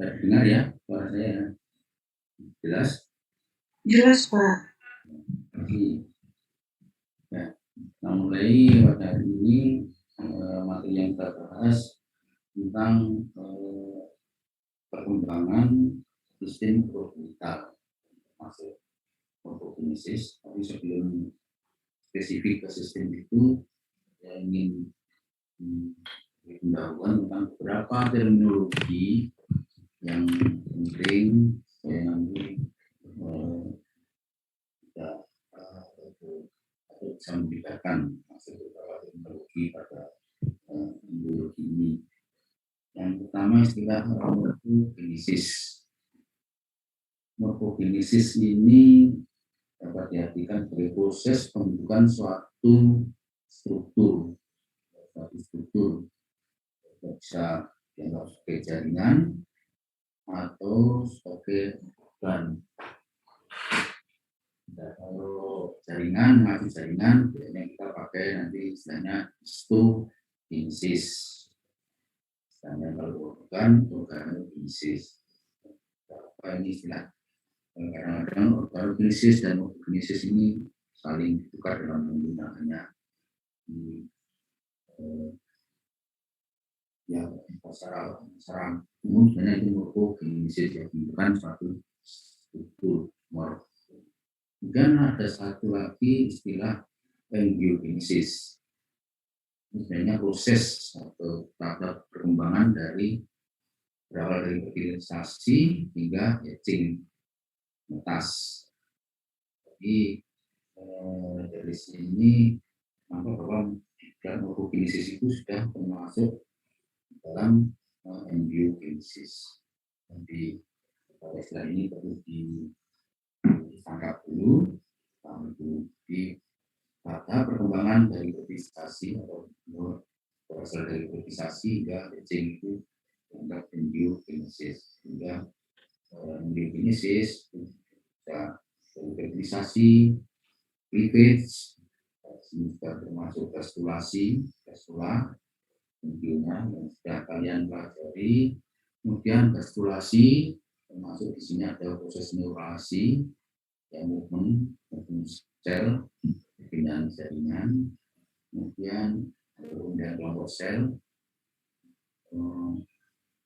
Dengar ya suara saya? Jelas? Jelas, Pak. Ya. Nah, mulai pada hari ini materi yang kita bahas tentang perkembangan sistem profital masuk morfogenesis. Tapi sebelum spesifik ke sistem itu, saya ingin pendahuluan tentang beberapa terminologi yang penting saya nanti bisa membedakan maksud beberapa teknologi pada biologi ini. Yang pertama istilah morfogenesis. Morfogenesis ini dapat diartikan sebagai proses pembentukan suatu struktur. Bisa dianggap sebagai jaringan atau sebagai organ. Nah, kalau jaringan, mengacu jaringan, biasanya kita pakai nanti istilahnya histogenesis. Istilahnya kalau organogenesis. Apa ini istilah? Kadang-kadang organogenesis dan morfogenesis ini saling tukar dalam penggunaannya. Ya, secara umum sebenarnya itu morfogenesis yang menunjukkan suatu struktur morf. Kemudian ada satu lagi istilah embryogenesis. Sebenarnya proses atau tahap perkembangan dari berawal dari fertilisasi hingga hatching netas. Jadi dari sini nampak bahwa morfogenesis itu sudah termasuk dalam embryogenesis. Jadi istilah ini perlu ditangkap dulu, di pada perkembangan dari fertilisasi atau berasal dari fertilisasi hingga hatching itu dianggap embryogenesis. Hingga embryogenesis bisa fertilisasi, cleavage, juga termasuk gastula, intinya yang sudah kalian pelajari. Kemudian gastulasi, termasuk di sini ada proses neurasi, yang movement sel, perpindahan jaringan, kemudian perpindahan kelompok sel,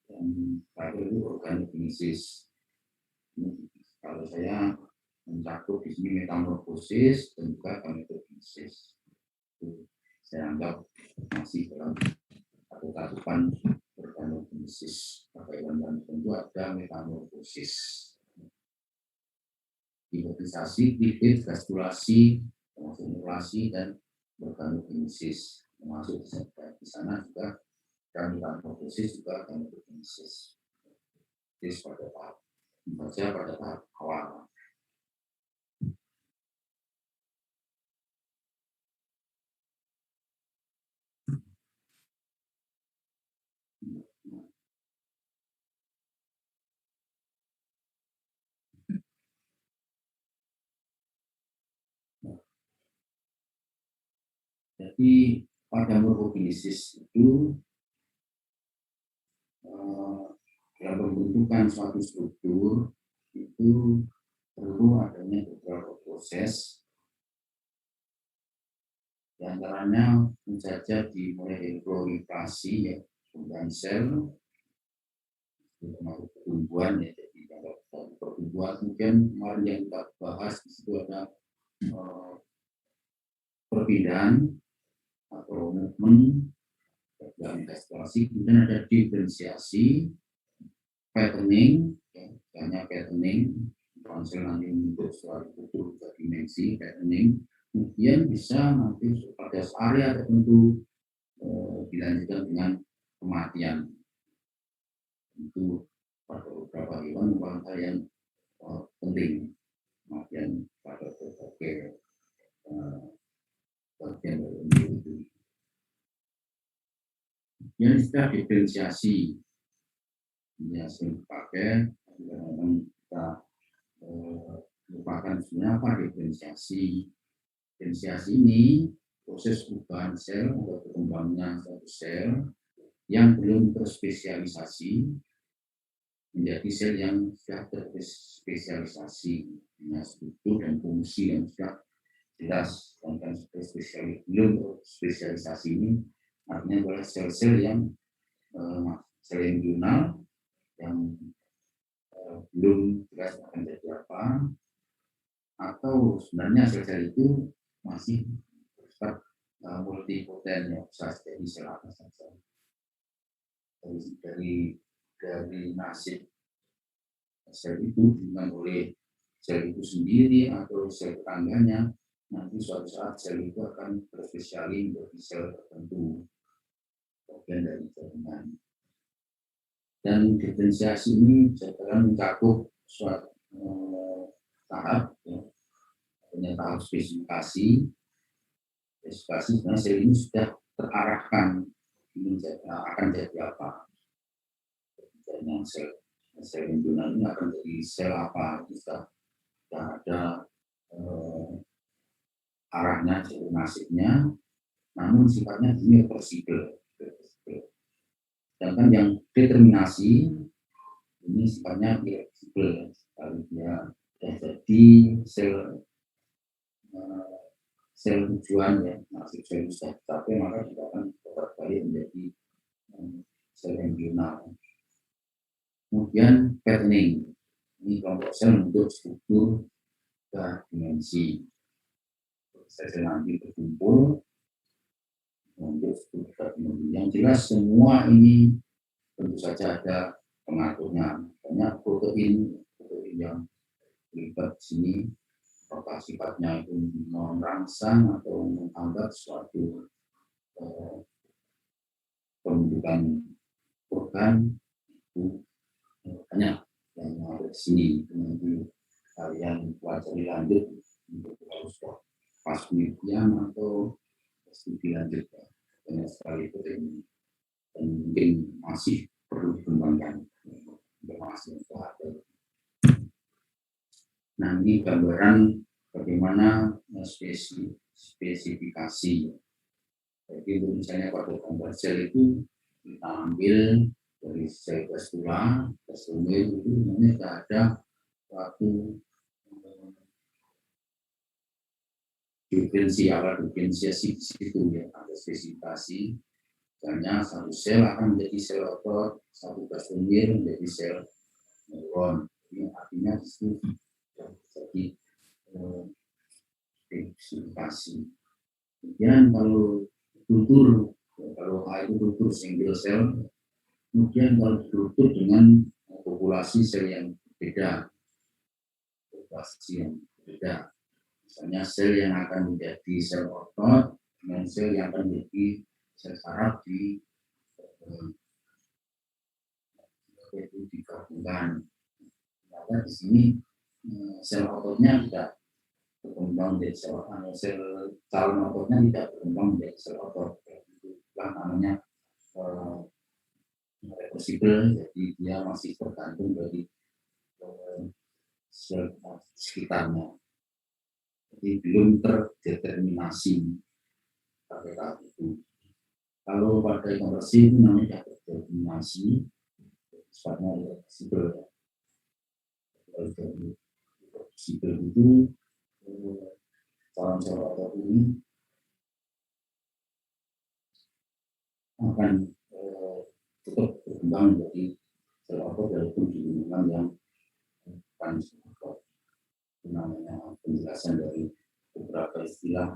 dan terakhir itu organogenesis. Kalau saya mencakup di sini metamorfosis dan juga gametogenesis. Saya anggap masih dalam satu cakupan organogenesis. Dan tentu ada metamorfosis. Hipotisasi, cleavage, gastulasi, termasuk neurasi dan organogenesis. Termasuk di sana juga dan metamorfosis juga gametogenesis. Jadi pada tahap awal. Jadi pada morfogenesis itu dalam pembentukan suatu struktur itu perlu adanya beberapa proses, di antaranya menjajah dimulai dari proliferasi, ya, perkembangan sel, termasuk pertumbuhan, ya, jadi kalau pertumbuhan mungkin kemarin yang kita bahas di situ ada perpindahan atau movement, dan investasi, kemudian ada diferensiasi, patterning, ya, hanya patterning, konsel nanti untuk suatu struktur dimensi patterning, kemudian bisa nanti pada area tertentu dilanjutkan dengan kematian. Itu pada beberapa hewan merupakan hal yang penting, kematian pada berbagai bagian dari itu. Yang istilah diferensiasi yang sering dipakai, kita merupakan sebenarnya apa diferensiasi. Diferensiasi ini proses perubahan sel atau perkembangan suatu sel yang belum terspesialisasi, menjadi sel yang sudah terspesialisasi dengan struktur dan fungsi yang sudah jelas. Sedangkan belum spesialisasi ini artinya adalah sel-sel yang sel embrional yang belum jelas akan jadi apa, atau sebenarnya sel-sel itu masih bersifat multipoten, yang bisa jadi sel apa saja. Dari nasib sel itu bukan oleh sel itu sendiri atau sel tetangganya, nanti suatu saat sel itu akan berspesialis menjadi sel tertentu bagian dari jaringan. Dan diferensiasi ini setelah mencakup suatu tahap, ya, adanya tahap spesifikasi. Spesifikasi sebenarnya sel ini sudah terarahkan ini akan jadi apa. Dan sel embrional ini akan jadi sel apa, bisa ada arahnya, jalur nasibnya, namun sifatnya irreversibel. Sedangkan yang determinasi ini sifatnya irreversibel. Kalau dia jadi sel tujuan, ya, nasib sel sudah tercapai, maka juga akan berbalik menjadi sel embrional. Kemudian patterning, ini kelompok sel membentuk struktur dan dimensi. Sel nanti berkumpul membentuk struktur dan dimensi. Yang jelas semua ini tentu saja ada pengaturnya. Banyak protein yang terlibat di sini, apakah sifatnya itu merangsang atau menghambat suatu pembentukan organ, itu banyak yang ada di sini. Nanti kalian pelajari lanjut untuk harus pas penelitian atau studi lanjut, ya. Banyak sekali protein dan mungkin masih perlu dikembangkan informasi yang ada. Nah, ini gambaran bagaimana spesifikasi. Jadi misalnya pada gambar sel itu kita ambil dari sel gastula, itu namanya sudah ada suatu diferensiasi di situ, ya, ada spesifikasi. Misalnya satu sel akan menjadi sel otot, satu gastula menjadi sel neuron. Ini artinya di situ jadi spesifikasi. Kemudian kalau A itu kultur single cell, kemudian kalau kultur dengan populasi sel yang berbeda, misalnya sel yang akan menjadi sel otot dengan sel yang akan menjadi sel saraf itu digabungkan. Maka di sini sel ototnya tidak berkembang menjadi sel calon ototnya tidak berkembang menjadi sel otot. Itulah namanya reversibel, jadi dia masih tergantung dari sel sekitarnya. Jadi belum terdeterminasi pada tahap itu. Kalau pada konversi itu namanya terdeterminasi, sifatnya reversibel. Reversibel itu calon sel otot ini akan tetap berkembang menjadi sel otot walaupun di lingkungan yang bukan sel otot. Itu namanya penjelasan dari beberapa istilah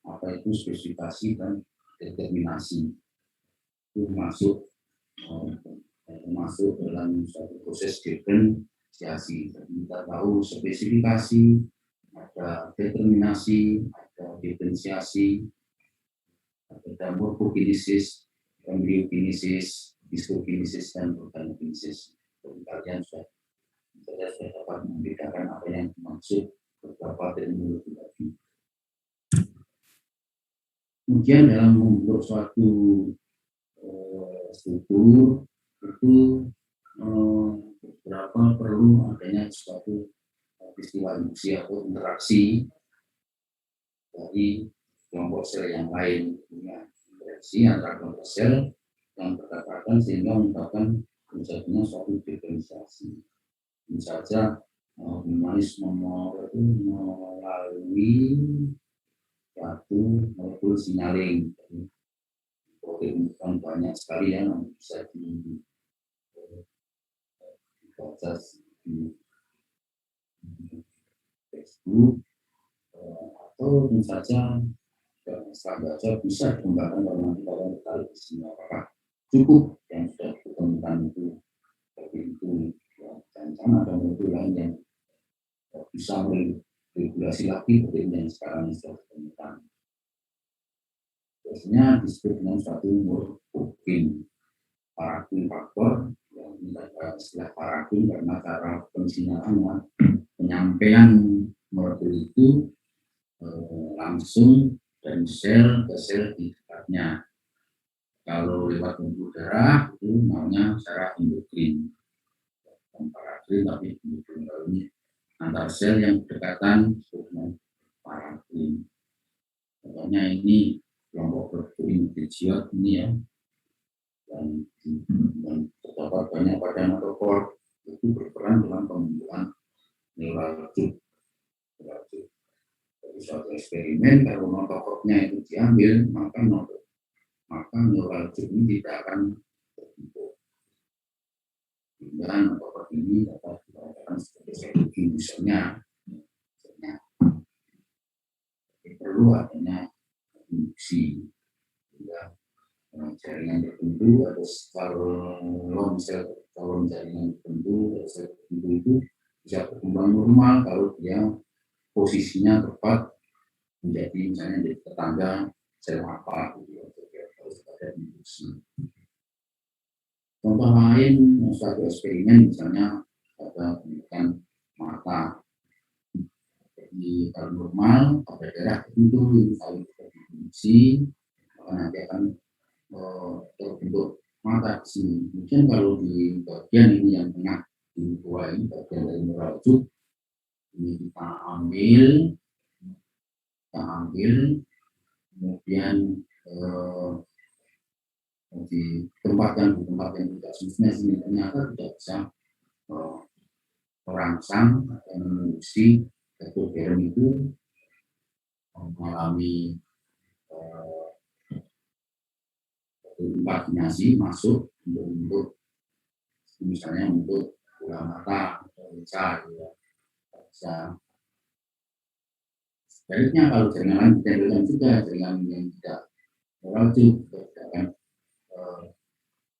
apa itu spesifikasi dan determinasi. Itu masuk dalam suatu proses diferensiasi. Kita tahu spesifikasi, ada determinasi, ada diferensiasi, ada morfokinesis, embryokinesis, histokinesis, dan organokinesis. Jadi kalian sudah dapat membedakan apa yang dimaksud beberapa terminologi tadi. Kemudian dalam membentuk suatu struktur itu beberapa perlu adanya suatu peristiwa induksi atau interaksi dari kelompok sel yang lain, interaksi antara kelompok sel yang berdekatan sehingga menyebabkan terjadinya suatu diferensiasi. Misalnya humanisme itu melalui suatu molekul signaling. Protein kan banyak sekali yang bisa dibaca di Facebook atau tentu saja setelah baca bisa dikembangkan kalau nanti kalian tertarik di sini apakah cukup yang sudah ditemukan itu seperti itu ya, dan ada molekul lain yang bisa meregulasi lagi protein yang sekarang sudah ditemukan. Biasanya disebut dengan suatu morfin paraffin faktor yang mendapat istilah paraffin karena cara penjinaannya penyampaian molekul itu langsung dari sel ke sel di dekatnya. Kalau lewat pembuluh darah itu namanya secara endokrin, paraffin tapi endokrin ini antar sel yang berdekatan dengan paraffin. Contohnya ini kelompok protein digiot ini ya, dan terdapat banyak pada notokor itu berperan dalam pembentukan neuralgic. Dari suatu eksperimen kalau notokornya itu diambil maka neuralgic ini tidak akan terbentuk. Dan notokor ini dapat dikatakan sebagai suatu indusernya. Perlu adanya induksi. Jaringan tertentu atau calon jaringan tertentu itu bisa berkembang normal kalau dia posisinya tepat menjadi misalnya jadi tetangga sel apa gitu harus ada induksi. Contoh lain suatu eksperimen misalnya ada pembentukan mata di kalau normal pada daerah tertentu kalau diinduksi maka nanti akan terbentuk mata di sini. Mungkin kalau di bagian ini yang tengah di bawah ini bagian dari neuralgic ini kita ambil kemudian ditempatkan di tempat yang tidak semestinya sini ternyata tidak bisa merangsang atau menguji ektoderm itu mengalami imaginasi masuk untuk misalnya untuk bola mata atau bisa. Sebaliknya kalau jaringan lain ditempelkan juga jaringan yang tidak neuralgic akan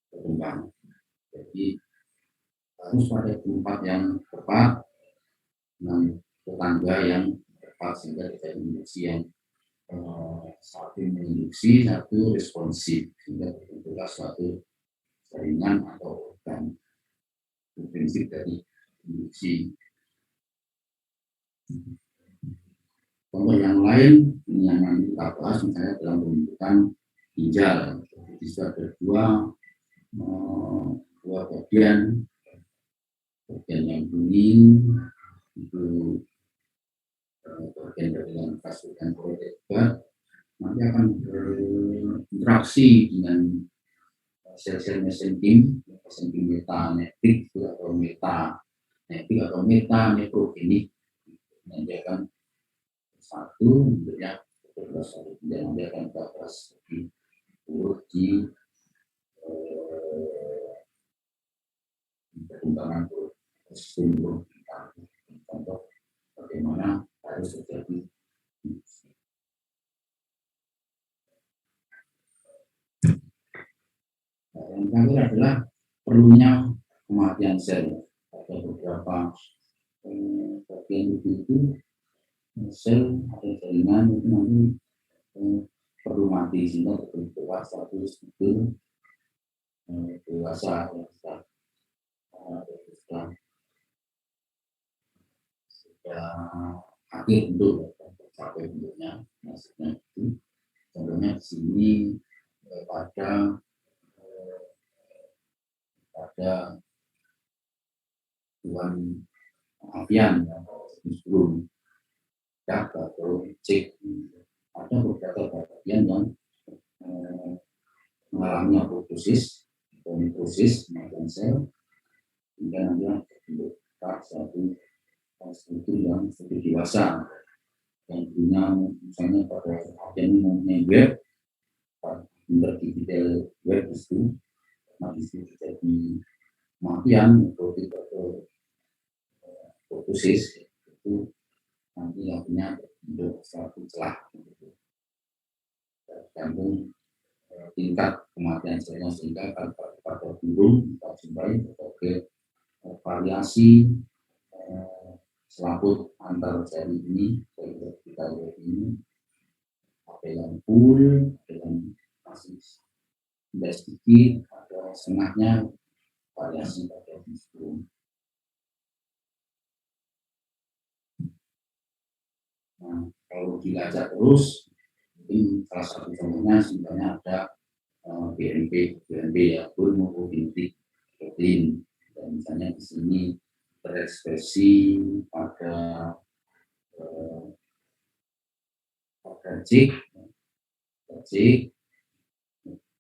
berkembang. Jadi harus pada tempat yang tepat dengan tetangga yang tepat sehingga tidak induksi yang satu menginduksi, satu responsif sehingga terbentuklah suatu jaringan atau organ prinsip dari induksi. Contoh yang lain yang nanti kita bahas misalnya dalam pembentukan ginjal. Jadi ada dua bagian yang kuning itu bagian dari yang kasut dan protein nanti akan berinteraksi dengan sel-sel mesenkim metanetik atau metaneprogenik nanti akan satu bentuknya satu dan nanti akan bahas di perkembangan sistem contoh bagaimana harus terjadi. Yang terakhir adalah perlunya kematian sel. Ada beberapa bagian itu sel atau jaringan itu nanti perlu mati sehingga terbentuklah suatu struktur dewasa yang sudah akhir bentuk sampai bentuknya maksudnya itu contohnya di sini pada tuan avian sebelum atau cek ada beberapa bagian yang mengalami apoptosis atau nekrosis maka membagian sel hingga nanti terbentuk satu struktur yang struktur dewasa yang punya misalnya pada yang mempunyai web interdigital web itu nanti terjadi kematian atau fotosis itu nanti akhirnya terbentuk suatu celah tergantung tingkat kematian selnya sehingga pada burung kita jumpai berbagai variasi selaput antar seri ini kita lihat ini ada yang full, ada yang masih sedikit, ada setengahnya variasi pada burung. Nah, kalau dilacak terus, mungkin salah satu contohnya sebenarnya ada BNP ya, mononucleotidic protein. Dan misalnya di sini berekspresi pada cik,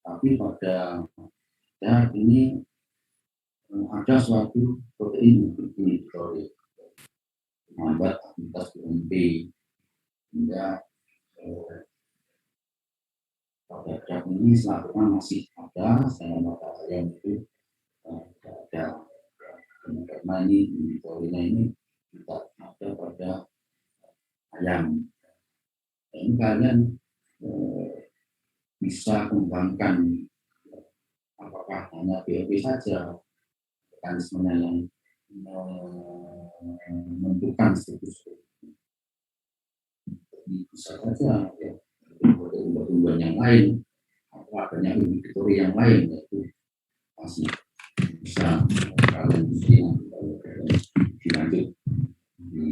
tapi pada ini ada suatu protein inhibitorik menghambat aktivitas BNP hingga pada drug ini selanjutnya masih ada, saya pada ayam itu tidak ada. Karena ini inhibitornya ini tidak ada pada ayam. Ini kalian bisa kembangkan apakah hanya BNP saja mekanismenya yang menentukan struktur bisa saja ya tumbuhan yang lain atau adanya inhibitor yang lain yaitu masih bisa kalian dilanjut di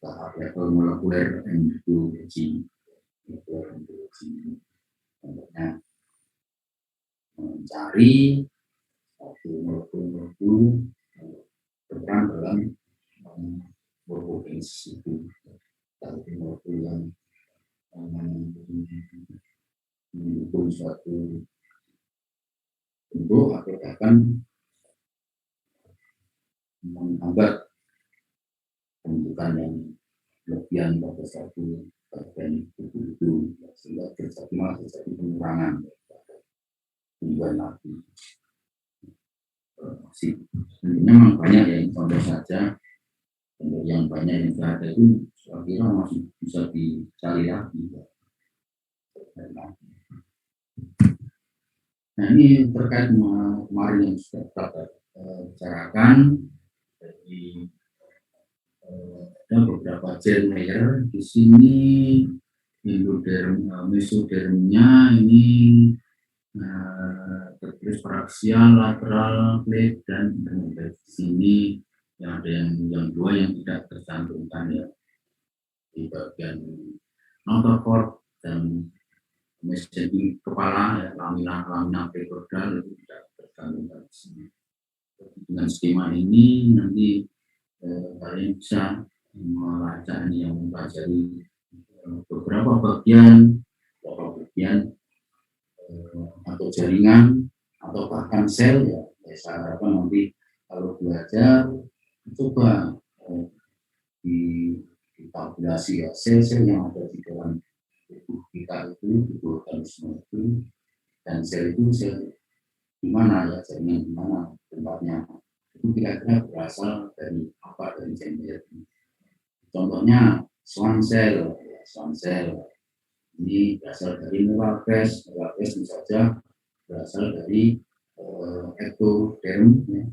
tahap level molekuler endokrin contohnya mencari satu molekul berperan dalam morfogenesis itu satu molekul yang mendukung suatu bentuk atau bahkan menghambat pembentukan yang lebihan pada suatu bagian tubuh itu sehingga terjadi pengurangan tumbuhan lagi. Memang banyak ya, contoh saja contoh yang banyak yang sudah ada itu saya kira masih bisa dicari lagi. Nah ini terkait kemarin yang sudah kita bicarakan jadi ada beberapa gel layer di sini mesodermnya ini tertulis paraksial, lateral, plate dan di sini yang ada yang dua yang tidak tercantumkan ya di bagian notochord dan mesenteric kepala ya, lamina pectoral itu tidak tercantumkan di sini. Dengan skema ini nanti kalian bisa melacak ini yang mempelajari beberapa bagian atau jaringan atau bahkan sel ya. Saya harapkan nanti kalau belajar coba ditabulasi ya sel-sel yang ada di dalam tubuh kita itu, tubuh organisme itu, dan sel itu sel di mana ya, jaringan di mana tempatnya itu kira-kira berasal dari apa, dari jenis. Contohnya swan cell ini berasal dari neural base tentu saja berasal dari ectoderm ya,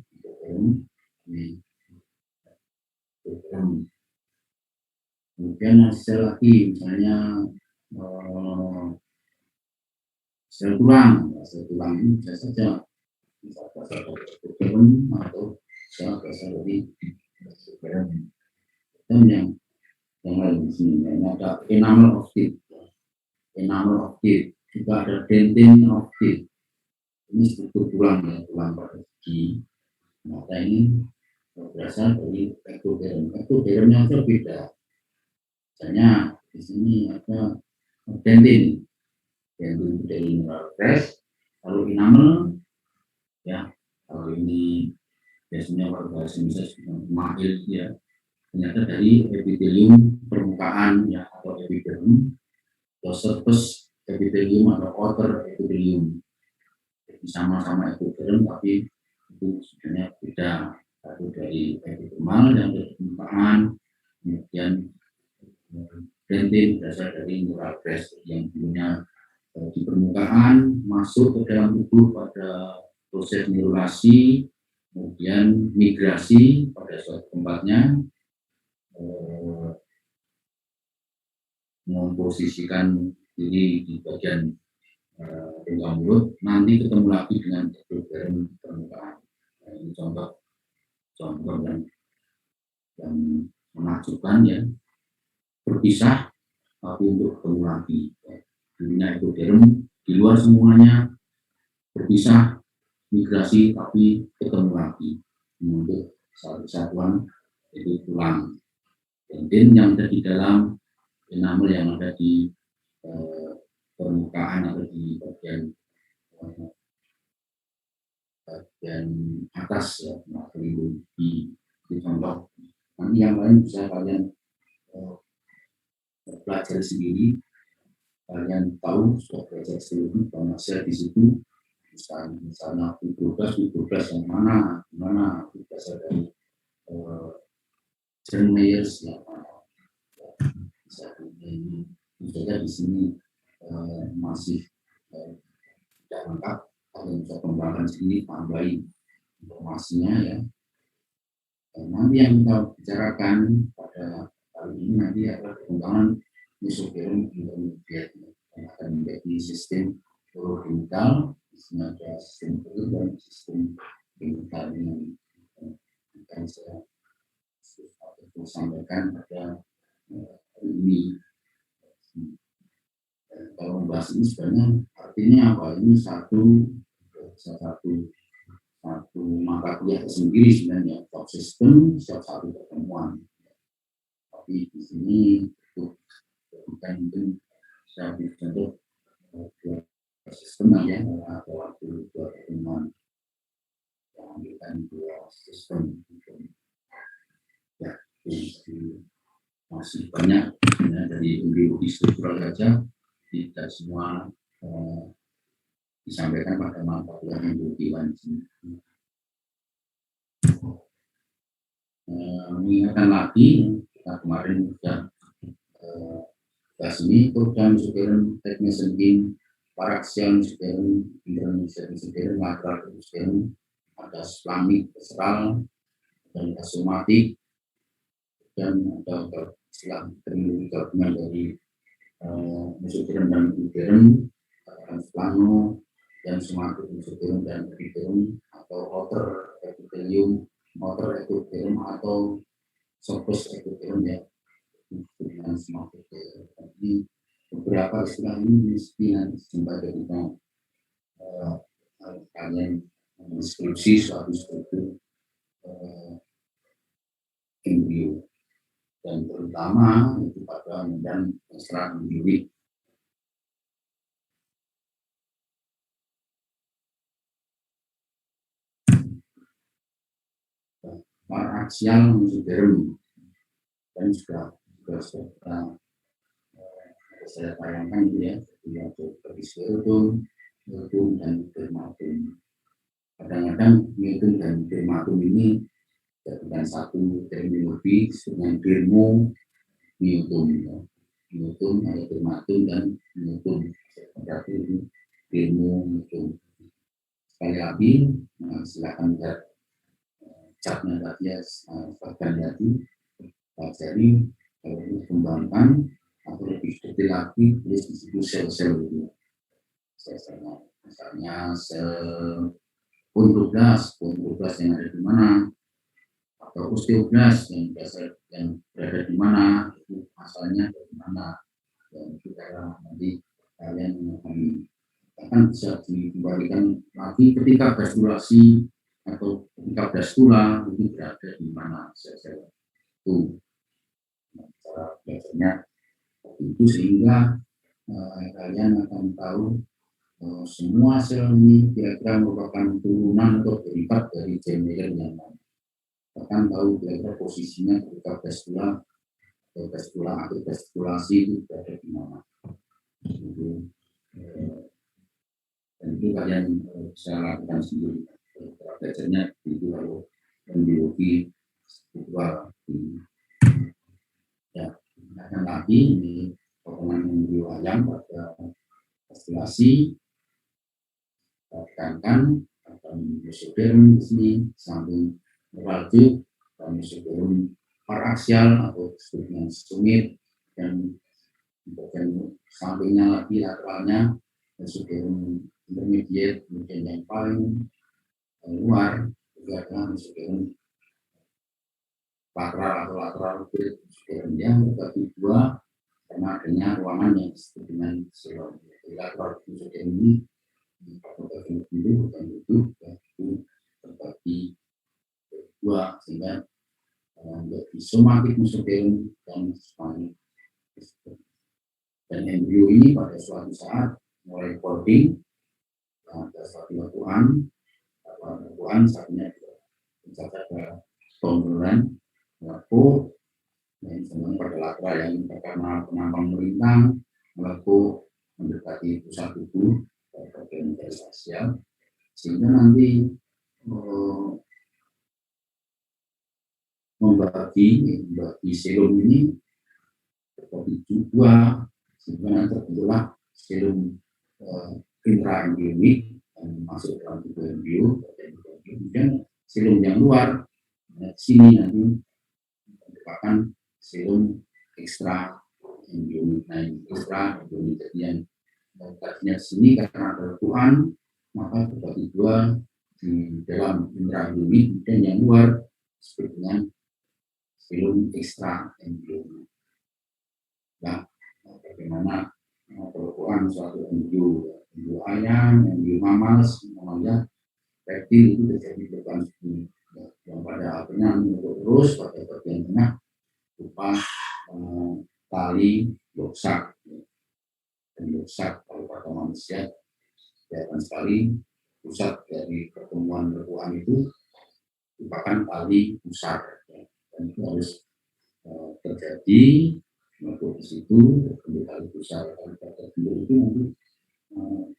kemudian sel lagi misalnya sel tulang ini bisa saja berasal dari ectoderm atau sel berasal dari ectoderm. Dan yang lain di sini ini ada enamel of teeth, juga ada dentin of teeth. Ini struktur tulang ya, tulang pada gigi. Maka ini berasal dari ectoderm. Ectodermnya itu beda. Misalnya di sini ada dentin dari neural crest, lalu enamel ya. Kalau ini biasanya warga Indonesia mahil ya, ternyata dari epitelium permukaan ya atau epiderm, atau surface epitelium atau outer epitelium. Jadi sama-sama epiderm tapi itu sebenarnya beda. Satu dari epidermal yang dari permukaan, kemudian dentin berasal dari neural crest yang dulunya di permukaan masuk ke dalam tubuh pada proses neurulasi, kemudian migrasi pada suatu tempatnya, memposisikan diri di bagian rongga mulut, nanti ketemu lagi dengan epitelium permukaan. Nah, ini contoh yang menakjubkan ya, berpisah tapi untuk ketemu lagi. Dulunya epitelium di luar semuanya, berpisah migrasi tapi ketemu lagi untuk satu kesatuan itu tulang. Dentin yang ada di dalam, enamel yang ada di permukaan atau di bagian atas ya, melindungi di contoh. Nanti yang lain bisa kalian pelajari sendiri, kalian tahu sudah belajar sendiri banyak sel di situ. Misalnya fibroblast yang mana berasal dari Germeyers yang bisa ini saja di sini masih tidak lengkap. Kalian bisa kembangkan sendiri, tambahin informasinya ya. Dan nanti yang kita bicarakan pada kali ini nanti adalah perkembangan mesothelium intermediate yang akan menjadi sistem urogenital. Isinya ada sistem urut dan sistem genital yang akan saya sampaikan pada hari ini. Kalau membahas ini sebenarnya artinya apa? Ini satu mata kuliah sendiri sebenarnya, top system satu pertemuan. Tapi di sini itu bukan itu saya contoh sistem ya, atau waktu dua pertemuan yang ambilkan dua sistem ya, itu masih banyak ya, dari biologi struktural saja tidak semua disampaikan pada mata kuliah yang diwanci. Mengingatkan lagi kita kemarin sudah bahas ini program mesothelium, mesenterim, paraxial mesothelium, intermediate mesothelium, lateral mesothelium, ada splanchnic, visceral, dan somatik, dan ada istilah terminologi gabungan dari mesothelium dan epithelium, splano, dan somatic mesothelium dan epithelium, atau outer epithelium atau surface epithelium ya, dengan somatic. Jadi beberapa istilah ini mesti nanti sampai ketika kalian deskripsi suatu struktur embrio, dan terutama itu pada dan ekstrak embrionik. Paraxial mesothelium dan juga saya tayangkan itu ya, yaitu skeleton, myotum, dan dermatum. Kadang-kadang myotum dan dermatum ini bukan satu terminologi dengan dermo myotum ya. Myotum ada dermatum dan myotum, berarti ini dermo myotum. Sekali lagi silakan lihat catnya tadi ya, bagian tadi pelajari, kembangkan atau lebih detail lagi tulis di situ sel-sel itu. Sel-selnya, misalnya sel kondroblas yang ada di mana, atau osteoblas yang berada di mana, itu asalnya dari mana, dan kita nanti kalian memahami. Akan bisa dikembalikan lagi ketika gastrulasi atau ketika blastula itu berada di mana sel-sel itu. Cara belajarnya itu sehingga kalian akan tahu semua sel ini kira-kira merupakan turunan atau derivat dari gene Meyer yang lain. Bahkan tahu kira-kira posisinya ketika fistula atau fistula atau fistulasi itu berada di mana. Dan itu kalian bisa lakukan sendiri. Belajarnya itu lalu biologi struktural ya. Akan lagi ini potongan embrio ayam pada fastilasi tekankan atau mesoderm di sini samping neuralgic dan mesoderm paraksial atau disebutnya sumit, dan bagian sampingnya lagi lateralnya mesoderm intermediate, kemudian yang paling luar juga adalah mesoderm lateral mesoderm yang terbagi dua karena adanya ruangan yang disebut dengan silom. Lateral mesoderm ini bagian biru dan itu terbagi dua sehingga menjadi somatic mesoderm dan spinal. Dan embrio ini pada suatu saat mulai folding pada suatu lekuan saatnya mencapai pembunuhan melepuh dan semuanya pada lateral yang karena penampang melintang melepuh mendekati pusat tubuh bagian dari facial, sehingga nanti membagi selum ini terbagi dua, sehingga nanti terbentuklah selum intraembrionik yang masuk dalam tubuh embrio, kemudian selum yang luar sini nanti merupakan selum ekstra embrionik. Nah, ekstra embrionik yang tadinya sini karena ada lekuan, maka terbagi dua di dalam intraembrionik, dan yang luar disebut dengan selum ekstra embrionik. Nah, bagaimana kelekuan suatu embrio ayam, embrio mamal, semuanya reptil itu terjadi kelekuan seperti yang pada akhirnya menutup terus pada bagian tengah berupa tali loksak. Dan loksak kalau pada manusia kelihatan sekali pusat dari pertemuan lekuan itu merupakan tali pusar, dan itu harus terjadi untuk di situ untuk tali pusar. Kalau terbentuk itu nanti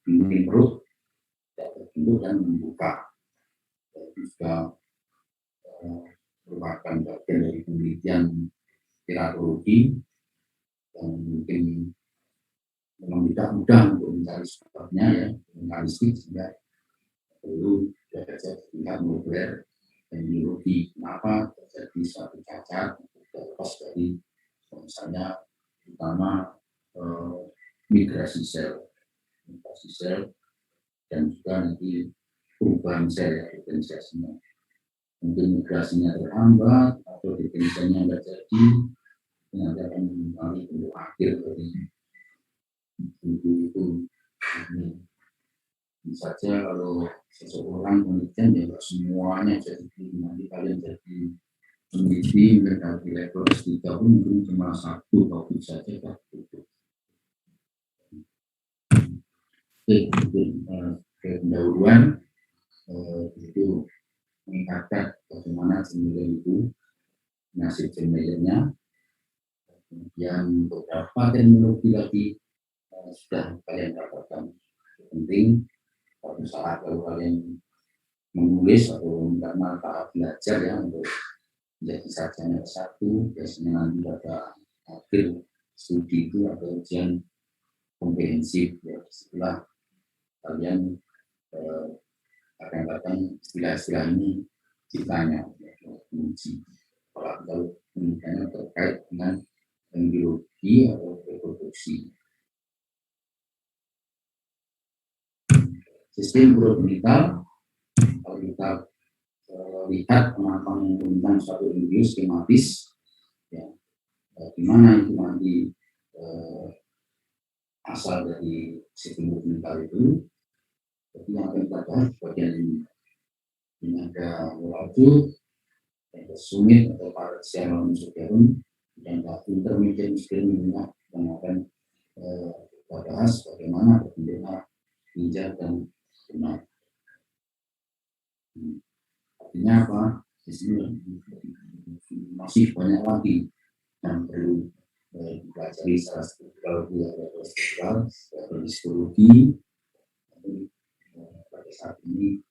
dinding perut tidak terbentuk dan membuka, dan juga merupakan bagian dari penelitian teratologi yang mungkin memang tidak mudah untuk mencari sebabnya ya, analistik, sehingga perlu belajar tingkat molekuler dan biologi kenapa terjadi suatu cacat terlepas dari misalnya utama migrasi sel dan juga nanti perubahan sel ya, diferensiasinya. Mungkin migrasinya terhambat atau diferensiasinya tidak jadi, nanti akan mengalami bentuk akhir dari itu. Bisa saja kalau seseorang penelitian ya semuanya jadi nanti kalian jadi peneliti mendekati level S3 pun mungkin cuma satu topik saja tak cukup. Pendahuluan itu meningkatkan bagaimana gene itu nasib gene-nya. Kemudian beberapa teknologi lagi sudah kalian dapatkan. Penting pada saat kalau kalian menulis atau karena tahap belajar ya untuk menjadi sarjana S1, biasanya nanti pada akhir studi itu ada ujian komprehensif ya, setelah kalian kadang-kadang istilah-istilah ini ditanya uji kalau penelitiannya terkait dengan biologi atau reproduksi. Sistem progenital, kalau kita lihat penampang tentang suatu embrio skematis, ya, di mana itu nanti asal dari sistem progenital itu. Jadi yang akan kita bahas bagian ini ada neuralgic, ada sumit atau paraksial mesoderm, dan ada intermediate mesoderm yang akan kita bahas bagaimana berbentuknya ginjal dan benak. Artinya apa? Di sini masih banyak lagi yang perlu dipelajari secara struktural, level histologi. Pada saat ini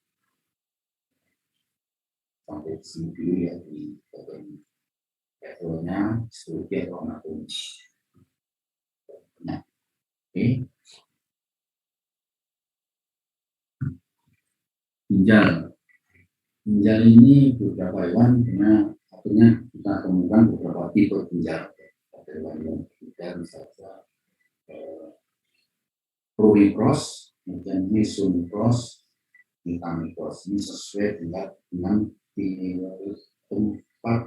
sampai di sini dulu ya di bagian levelnya histologi atau anatomi. Nah, oke. Ginjal. Ginjal ini beberapa hewan karena akhirnya kita temukan beberapa tipe ginjal. Ada hewan yang berbeda misalnya promikros, kemudian mesomikros, metamikros. Ini sesuai dengan tempat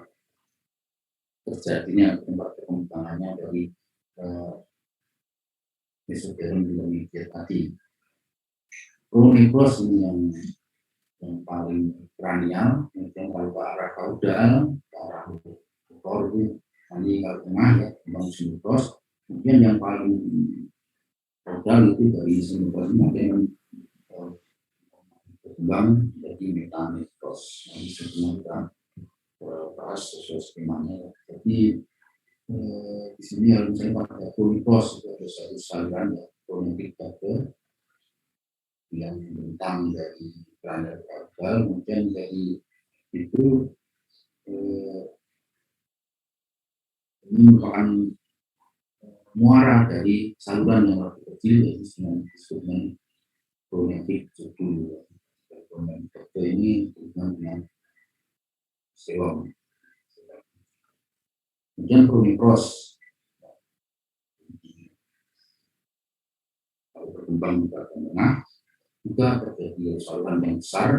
terjadinya, tempat perkembangannya dari mesoderm intermediate tadi. Promikros ini yang paling kranial, kemudian kalau ke arah kaudal, ke arah ekor itu nanti kalau tengah ya kembang semikros, kemudian yang paling kaudal itu dari semikros ini nanti yang berkembang jadi metamikros. Nanti sebelum kita bahas sesuai skemanya. Jadi di sini harus misalnya pada promikros itu ada satu saluran ya pronetik pada yang bentang dari kranial kaudal, kemudian dari itu ini merupakan muara dari saluran yang lebih kecil yaitu disebut dengan pronetik judul. Pronetik ini berhubungan dengan selom. Kemudian promikros kalau berkembang di bagian tengah juga terjadi saluran yang besar,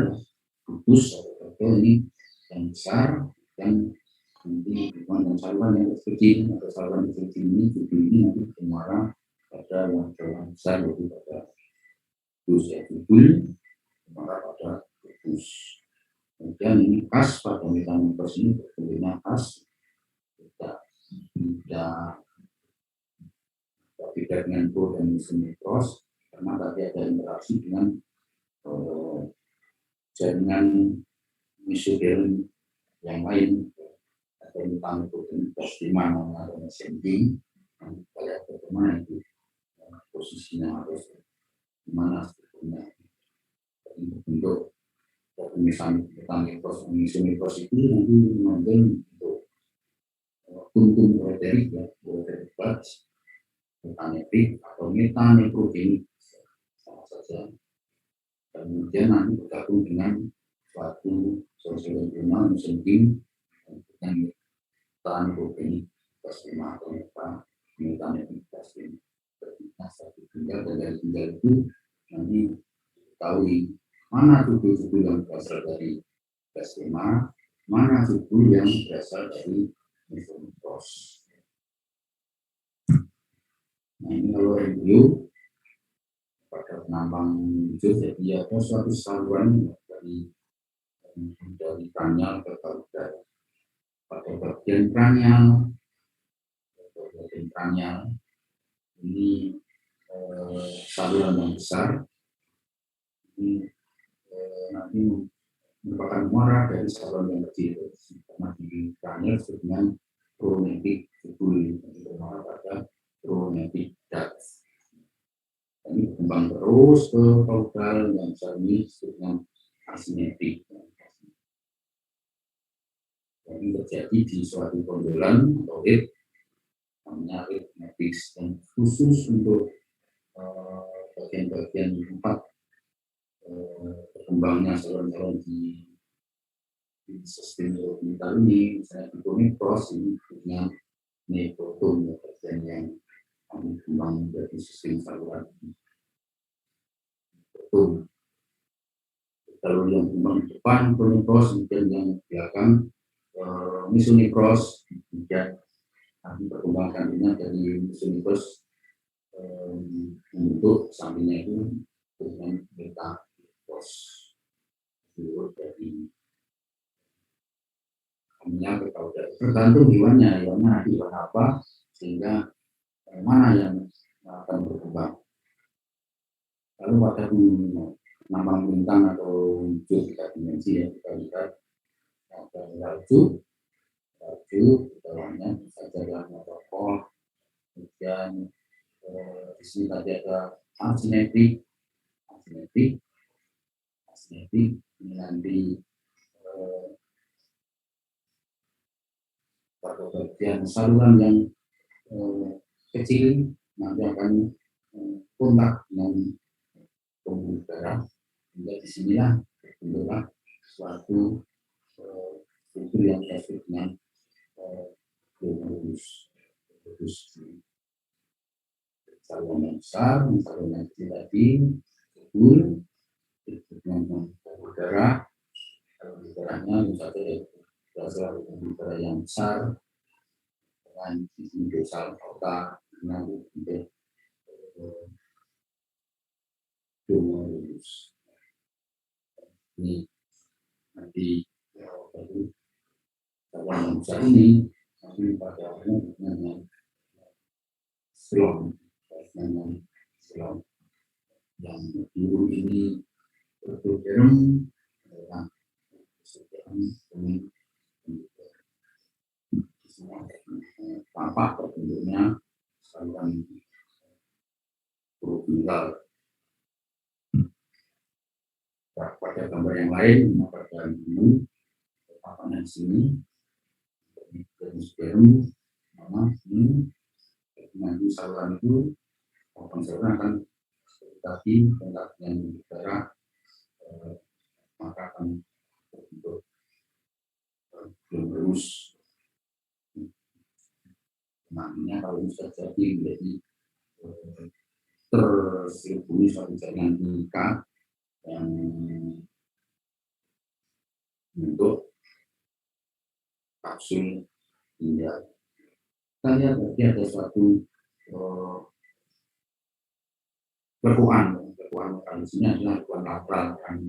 kubus atau ini yang besar dan nanti dengan saluran yang kecil atau saluran kecil ini nanti bermuara pada yang saluran besar yaitu pada kubus ya judul bermuara pada kubus. Kemudian ini khas pada metamikros ini berbeda khas tidak dengan pro dan mesomikros karena tadi ada interaksi dengan jaringan mesoderm yang lain atau tentang protein plasma atau mesenting yang kita lihat bagaimana itu posisinya harus dimana strukturnya bentuk dari mesomikros itu nanti menonton untuk kuntum ureterik ya ureterik batch metanefrik atau metaneprogenik sama saja. Kemudian nanti bergabung dengan suatu sosial jurnal mesenting yang metaneprogenik plasma atau metanefrik plasma. Nah, satu ginjal dan dari ginjal itu nanti diketahui mana tubuh-tubuh yang berasal dari plasma, mana tubuh yang berasal dari mesomikros. Nah ini kalau review pada penambang hijau jadi ada suatu saluran dari kranial ke kaudal. Pada bagian kranial ini saluran yang besar ini nanti merupakan muara dari saluran yang kecil karena di kranial disebut dengan pronetik judul bermuara pada pronetik duct. Ini berkembang terus ke kaudal yang saat ini disebut dengan asimetrik. Ini terjadi di suatu kondolan atau rit namanya rit matrix dan khusus untuk bagian-bagian tempat berkembangnya saluran-saluran di sistem neurovital ini, misalnya di promikros ini dengan nekrotom bagian yang berkembang dari sistem saluran nekrotom. Kalau yang berkembang di depan promikros dan yang belakang mesomikros, kemudian nanti perkembangan dari mesomikros untuk sampingnya itu dengan metamikros dari kaminya ke kaudal. Tergantung hewannya hewan apa sehingga mana yang akan berkembang. Lalu pada lambang bintang atau wujud tiga dimensi ya, kita lihat ada salju di bawahnya bisa jalan protokol, kemudian di sini tadi ada asimetrik ini nanti pada bagian saluran yang kecil nanti akan kontak dengan pembuluh darah, hingga disinilah berbentuklah suatu struktur yang disebut dengan glomerulus. Saluran yang besar, saluran yang kecil tadi, kubur, dengan pembuluh darah. Pembuluh darahnya misalnya berasal dari pembuluh darah yang besar dengan sisi dorsal aorta menyambung ke glomerulus. Ini nanti baru saluran yang besar ini nanti pada awalnya dengan silom yang biru ini bergerak tampak bentuknya saluran proviral. Pada gambar yang lain, pada ini paparan sini sperm mana ini nanti saluran itu saluran akan tadi kontak dengan darah, maka akan terbentuk glomerulus. Namanya kalau bisa jadi menjadi terselubungi suatu jaringan ikat yang bentuk kapsul ginjal. Kita lihat tadi ada suatu lekuan di sini adalah lekuan lateral yang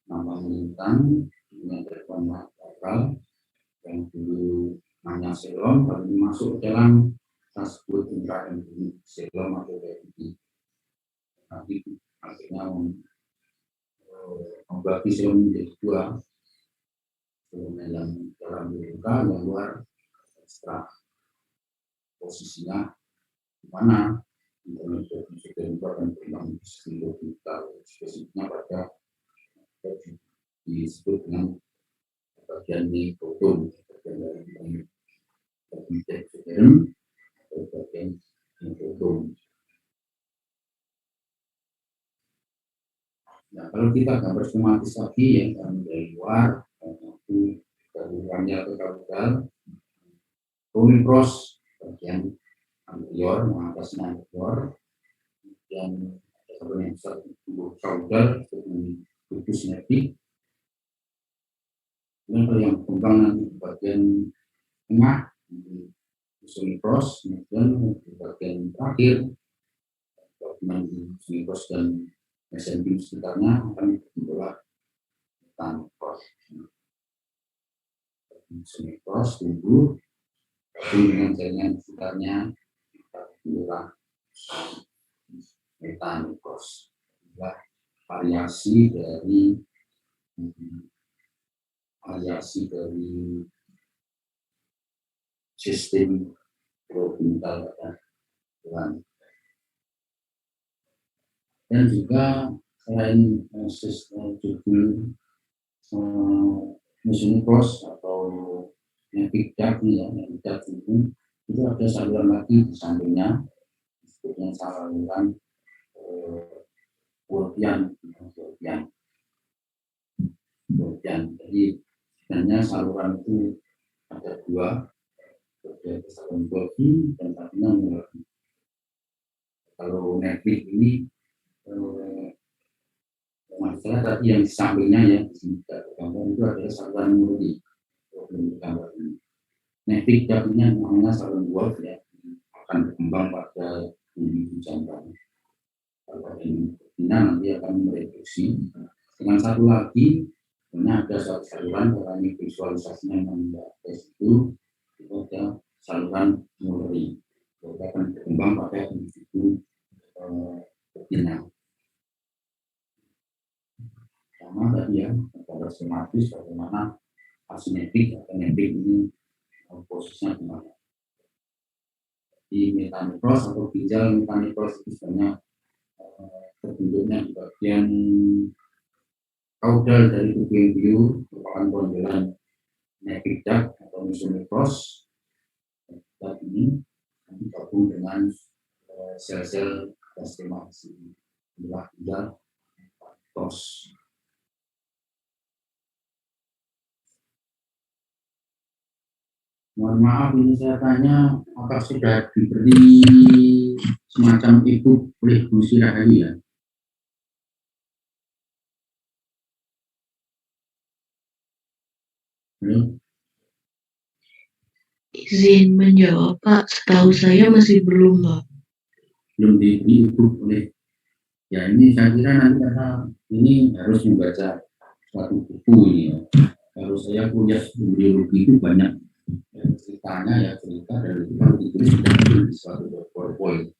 nama bintang, ini ada lekuan lateral yang dulu namanya selom, kalau ini masuk ke dalam kita sebut intraendomi selom atau DMI. Nanti akhirnya membagi selom menjadi dua, selom yang dalam luka, yang luar ekstra. Posisinya di mana internet itu akan berkembang di seluruh kita, spesifiknya pada disebut dengan bagian mikroton, bagian dari atau bagian mikroton. Nah, kalau kita gambar skematis lagi yang dari luar, itu dari ranjang ke kapital, rumipros bagian anterior, mengatasnya anterior, dan sebenarnya tubuh kaudal tubuh sinetik. Kemudian kalau yang kembang nanti di bagian tengah, rumipros, kemudian di bagian terakhir, bagian rumipros dan mesenterium sekitarnya akan berbentuklah tanipros. Rumipros tumbuh dengan jaringan sekitarnya berbentuklah metanipros. Variasi dari sistem provincial dan juga selain sistem mesenipros atau nefik duct itu ada saluran lagi di sampingnya, disebutnya saluran Wolffian. Jadi sebenarnya saluran itu ada dua, ada saluran Wolffi dan satunya Wolffi. Kalau nefik ini masalah tadi yang di sampingnya ya, di sini gambar itu adalah saluran Wolffi. Nefik jadinya namanya saluran Wolff ya, akan berkembang pada bumi jantan. Kalau ini nanti akan mereduksi. Dengan satu lagi, sebenarnya ada satu saluran, kalau ini visualisasinya yang itu ada saluran Mulleri. Itu akan berkembang pada individu betina. pertama tadi ya, pada skematis bagaimana asimetrik atau netrik ini posisinya gimana. Di metanipros atau ginjal metanipros itu sebenarnya terbentuknya di bagian kaudal dari tubuh embrio, merupakan tonjolan netrik duct atau mesonefros. Dan ini digabung dengan sel-sel skema inilah ginjal metanipros. Mohon maaf ini saya tanya, apakah sudah diberi semacam e-book oleh Bu Sirahayu ya? Halo? Izin menjawab Pak, setahu saya masih belum Pak. Belum diberi e-book oleh, ya ini saya kira nanti karena ini harus membaca suatu buku ini ya. Kalau saya kuliah biologi itu banyak ceritanya ya, cerita dari itu kalau ditulis sudah di suatu PowerPoint,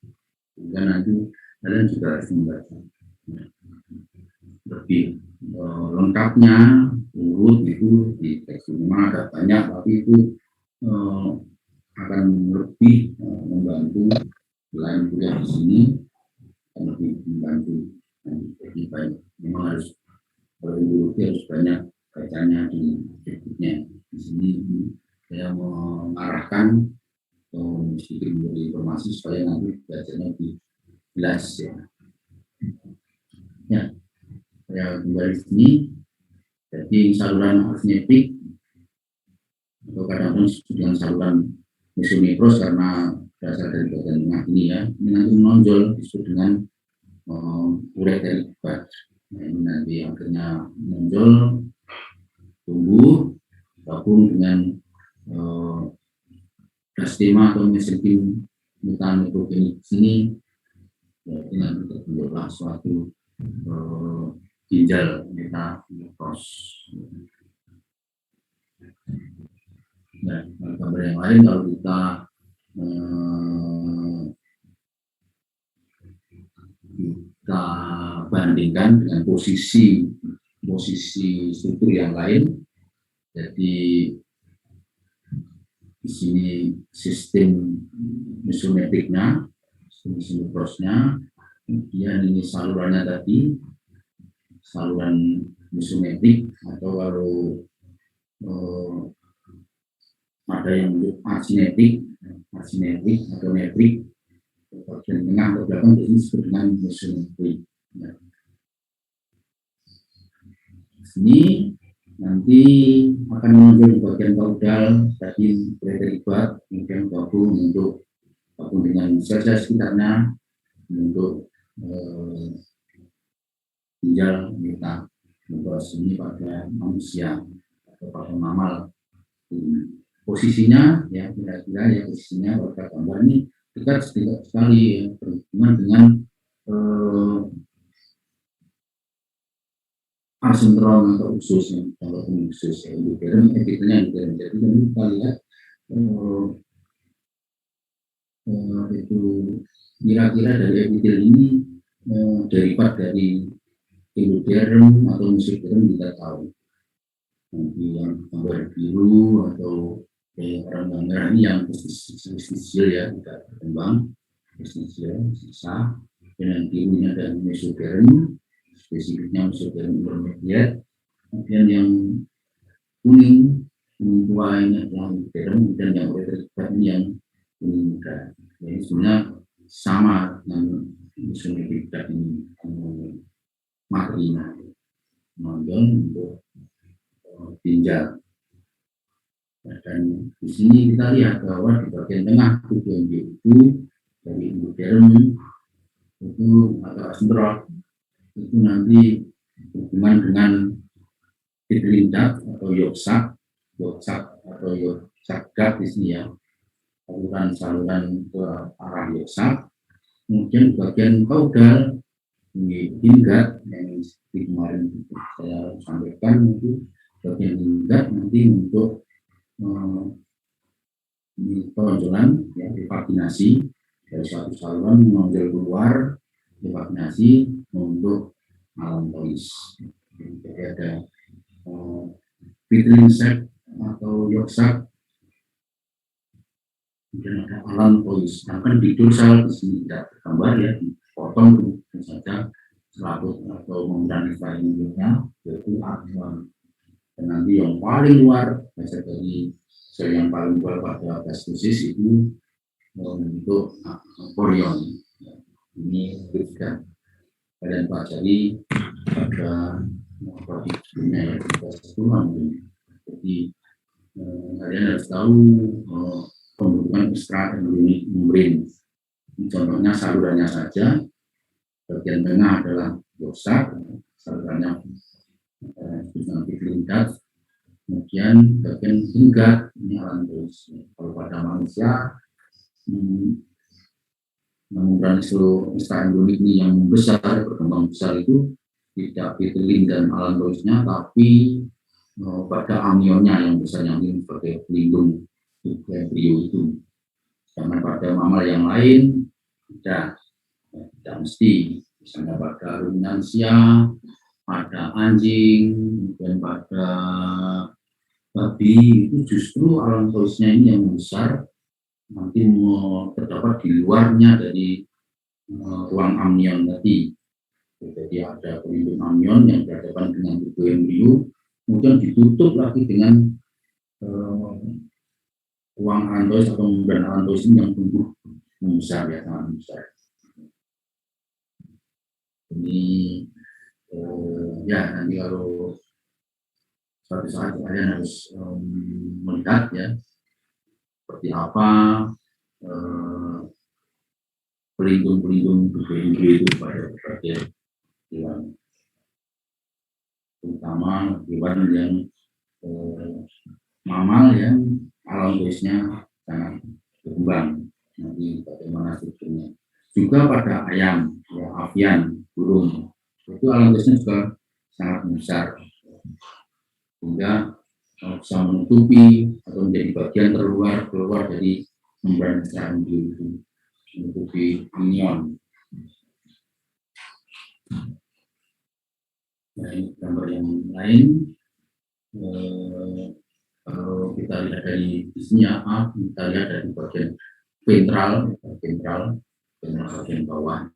sehingga nanti kalian juga harus membaca lebih lengkapnya. Urut itu di teks rumah ada banyak, tapi itu akan lebih membantu selain kuliah di sini, akan lebih membantu lebih banyak. Memang harus biologi harus banyak bacanya di berikutnya. Di sini saya mengarahkan atau sedikit memberi informasi supaya nanti bacanya lebih jelas ya. Ya, saya kembali sini. Jadi saluran asimetrik atau kadang-kadang disebut dengan saluran mesonefros karena dasar dari bagian tengah ini ya. Ini nanti menonjol disebut dengan ureter hebat. Nah, ini nanti akhirnya menonjol, tumbuh, gabung dengan diastema atau mesenkim metanipropeni sini, berarti nanti terbentuklah suatu ginjal metanipros. Nah, gambar yang lain kalau kita bandingkan dengan posisi struktur yang lain, jadi di sini sistem mesometriknya, sistem mesometrosnya, kemudian ini salurannya tadi, saluran mesometrik atau kalau ada yang asimetrik atau metrik, bagian tengah atau belakang ini disebut dengan mesometrik. Nah, ini nanti akan menunjuk di bagian kaudal tadi terlibat, kemudian gabung dengan sel-sel sekitarnya untuk ginjal metanipros ini pada manusia atau pada mamal. Posisinya ya kira-kira ya posisinya pada gambar ini dekat sekali ya, berhubungan dengan arsentron atau usus yang kalau usus ya endoderm epitelnya endoderm. Jadi kita lihat itu kira-kira dari epitel ini derivat dari endoderm atau mesoderm kita tahu. Nanti yang gambar biru atau orang merah ini yang justisial ya, tidak berkembang, justisial sisa, dan yang birunya ada mesoderm, spesifiknya mesoderm intermediate, kemudian yang kuning tua ini yang endoderm, dan yang terlibat ini yang kuning muda. Jadi sebenarnya sama dengan mesometrika ini materinya menonjol untuk ginjal. Dan di sini kita lihat bahwa di bagian tengah tubuh embrio itu dari endoderm itu atau asentrol itu nanti hubungan dengan epitelin duct atau yolk atau yolk duct di sini ya, saluran ke arah yolk. Kemudian bagian kaudal ini hingga yang seperti kemarin saya sampaikan itu bagian hingga nanti untuk tonjolan ya, revaginasi dari suatu saluran menonjol keluar, revaginasi untuk alam polis. Jadi ada Vitrin sac atau yolk sac, kemudian ada allantois. Bahkan di dorsal di sini tidak tergambar ya, dipotong saja selaput atau menggunakan lainnya, yaitu arcuan. Dan nanti yang paling luar, hasil dari sel yang paling luar pada blastosis itu membentuk korion. Ini juga kalian pelajari pada produknya yang jadi kalian harus tahu pembentukan extraembryonik membran. Contohnya salurannya saja, bagian tengah adalah dosa, salurannya dengan lingkar, kemudian bagian hingga ini allantois. Kalau pada manusia menggunakan seluruh extraembryonik ini yang besar, berkembang besar itu tidak vitrine dan allantoisnya, tapi pada amnionnya yang besar yang ini sebagai pelindung embrio itu. Karena pada mamal yang lain tidak mesti, misalnya pada ruminansia, pada anjing, dan pada babi itu justru allantoisnya ini yang besar, nanti terdapat di luarnya dari ruang amnion tadi. Jadi ada pelindung amnion yang berhadapan dengan tubuh embrio, kemudian ditutup lagi dengan ruang allantois atau membran allantois ini yang tumbuh membesar ya, sangat besar. Ini ya nanti kalau suatu saat kalian harus melihat ya seperti apa pelindung-pelindung tubuh embrio itu pada berbagai hewan, terutama hewan yang mamal yang allantoisnya sangat berkembang. Nanti bagaimana strukturnya. Juga pada ayam, ya, avian, burung, itu allantoisnya juga sangat besar, sehingga bisa menutupi atau menjadi bagian keluar dari membran extraembryo itu, menutupi amnion. Nah, ini gambar yang lain. Kalau kita lihat dari sini apa, kita lihat dari bagian ventral bagian bawah,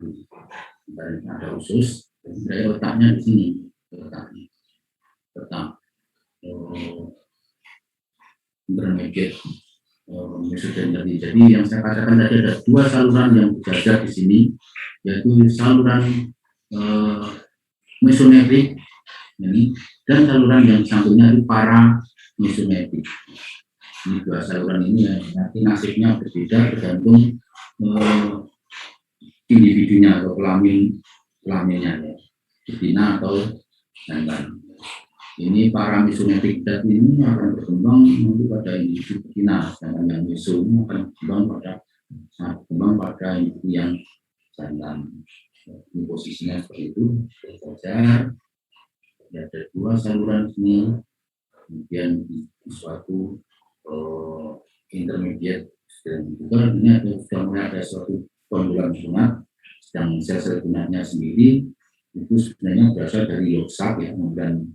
dan ada usus. Jadi letaknya di sini, letak intermediate mesoderm tadi. Jadi yang saya katakan tadi ada dua saluran yang berjajar di sini, yaitu saluran mesonefrik ini dan saluran yang sampingnya itu para mesonefrik. Ini dua saluran ini ya, nanti nasibnya berbeda tergantung individunya atau kelaminnya ya, betina atau jantan. Ini para mesonefrik ini akan berkembang nanti pada individu betina, sedangkan yang meso ini akan berkembang pada individu yang jantan. Ini posisinya seperti itu. Saja ada dua saluran sini, kemudian di suatu intermediate, dan juga ini sudah mulai ada suatu kondulan sunat, sedang sel-sel gunanya sendiri itu sebenarnya berasal dari yolk sac ya, kemudian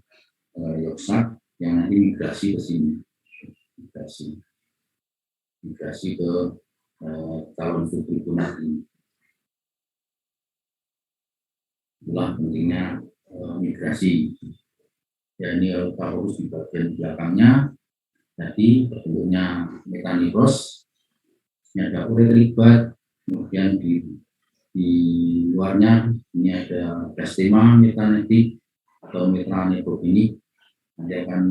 yolk sac yang nanti migrasi ke sini, migrasi ke calon struktur gunat ini. Itulah pentingnya migrasi. Ya, ini kalau fokus di bagian belakangnya tadi bentuknya metaneros, ini ada uretribat, kemudian di luarnya ini ada plastema metanetik atau metanebobinik, nanti akan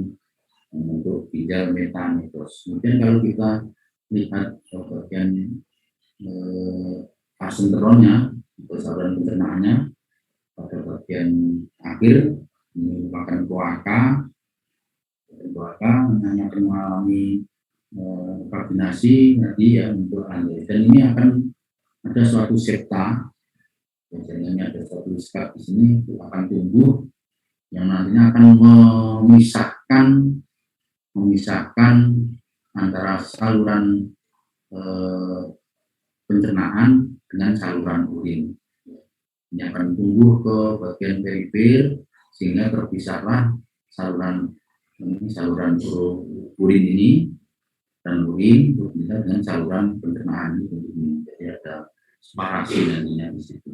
membentuk ginjal metaneros. Kemudian kalau kita lihat bagian asenteronnya, saluran pencernaannya, pada bagian akhir ini merupakan kloaka hanya akan mengalami koordinasi nanti ya untuk lantai, dan ini akan ada suatu septa, biasanya ada suatu skat di sini itu akan tumbuh yang nantinya akan memisahkan antara saluran pencernaan dengan saluran urin. Ini akan tumbuh ke bagian perifer sehingga terpisahlah saluran urin ini dan urin berpisah dengan saluran pencernaan ini. Jadi ada separasi nantinya di situ.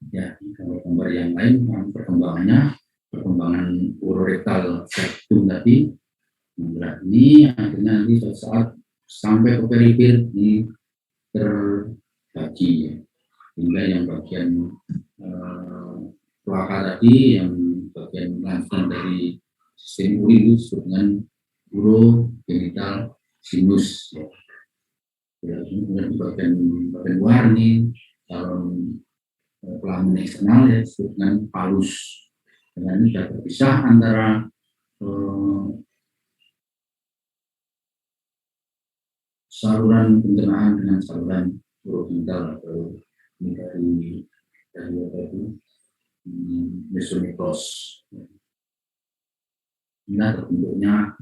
Ya, kalau gambar yang lain perkembangan urorektal septum tadi, ini akhirnya nanti suatu saat sampai ke periferi ini terbagi ya. Hingga yang bagian kloaka tadi, yang bagian lanjutan dari sistem urin itu disebut dengan urogenital sinus ya. Kemudian bagian luar nih, kalau kelamin eksternal ya disebut dengan palus. Dan ini sudah terpisah antara saluran pencernaan dengan saluran urogenital atau dari apa itu mesonephros. Nah, terbentuknya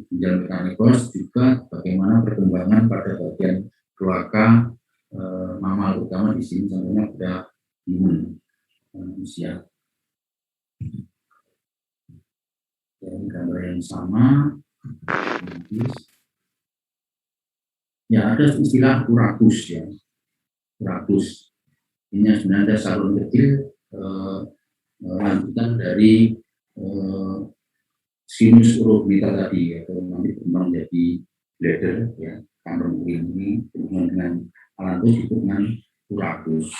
ginjal mekanekros juga bagaimana perkembangan pada bagian kloaka mama, terutama di sini contohnya pada imun manusia. Dan gambar yang sama, ya ada istilah urakus ya. Urakus ini sebenarnya ada saluran kecil lanjutan dari sinus urogenital tadi ya, atau nanti berkembang jadi bladder ya, kantong urin ini dengan alantus itu dengan urakus.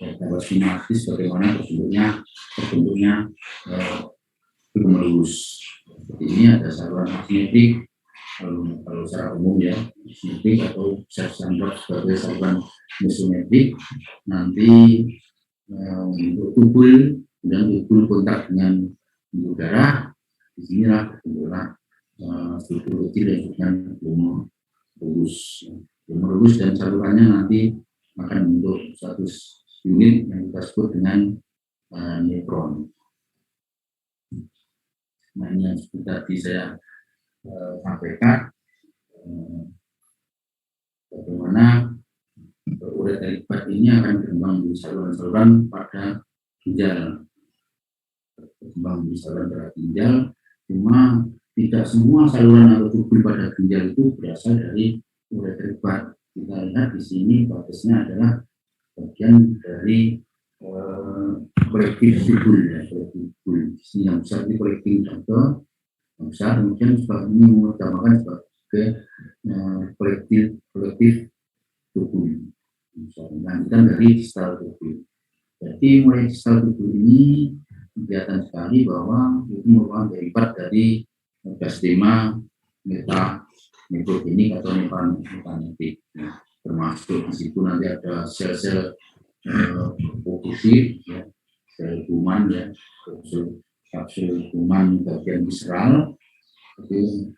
Ya, gambar skematis bagaimana terbentuknya glomerulus. Seperti ini ada saluran asimetrik, kalau secara umum ya, asimetrik atau self-centered sebagai saluran mesometrik, nanti untuk tubul dan tubul kontak dengan udara, di sinilah terbentuklah struktur kecil yang disebutkan glomerulus. Glomerulus dan salurannya nanti akan membentuk satu unit yang kita sebut dengan nephron. Nah, ini yang tadi saya sampaikan bagaimana ureter hebat ini akan berkembang di saluran-saluran pada ginjal, berkembang di saluran pada ginjal, cuma tidak semua saluran atau tubul pada ginjal itu berasal dari ureter hebat. Kita lihat di sini batasnya adalah bagian dari kolektif tubul ya, kolektif tubul. Ini yang besar di kolektif contoh yang besar, kemudian ini mengutamakan sebagai kolektif tubul. Lanjutan dari distal tubul. Jadi mulai distal tubul ini kelihatan sekali bahwa itu merupakan derivat dari plasma metahidrogenik atau metanetik. Termasuk di situ nanti ada sel-sel fokusit, ya, sel kuman ya, kapsul kuman bagian visceral itu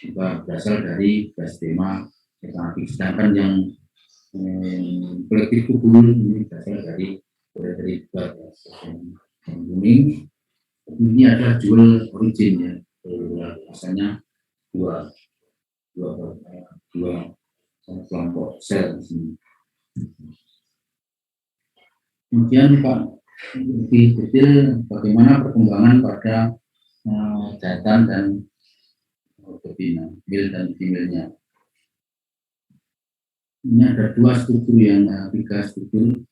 juga berasal dari plasma metanetik. Sedangkan yang kolektif tubul ini berasal dari ureter hebat yang kuning. Ini adalah dual origin ya, rasanya dua kelompok sel di sini. Kemudian Pak, lebih detail bagaimana perkembangan pada jantan dan betina, male dan female-nya. Ini ada tiga struktur.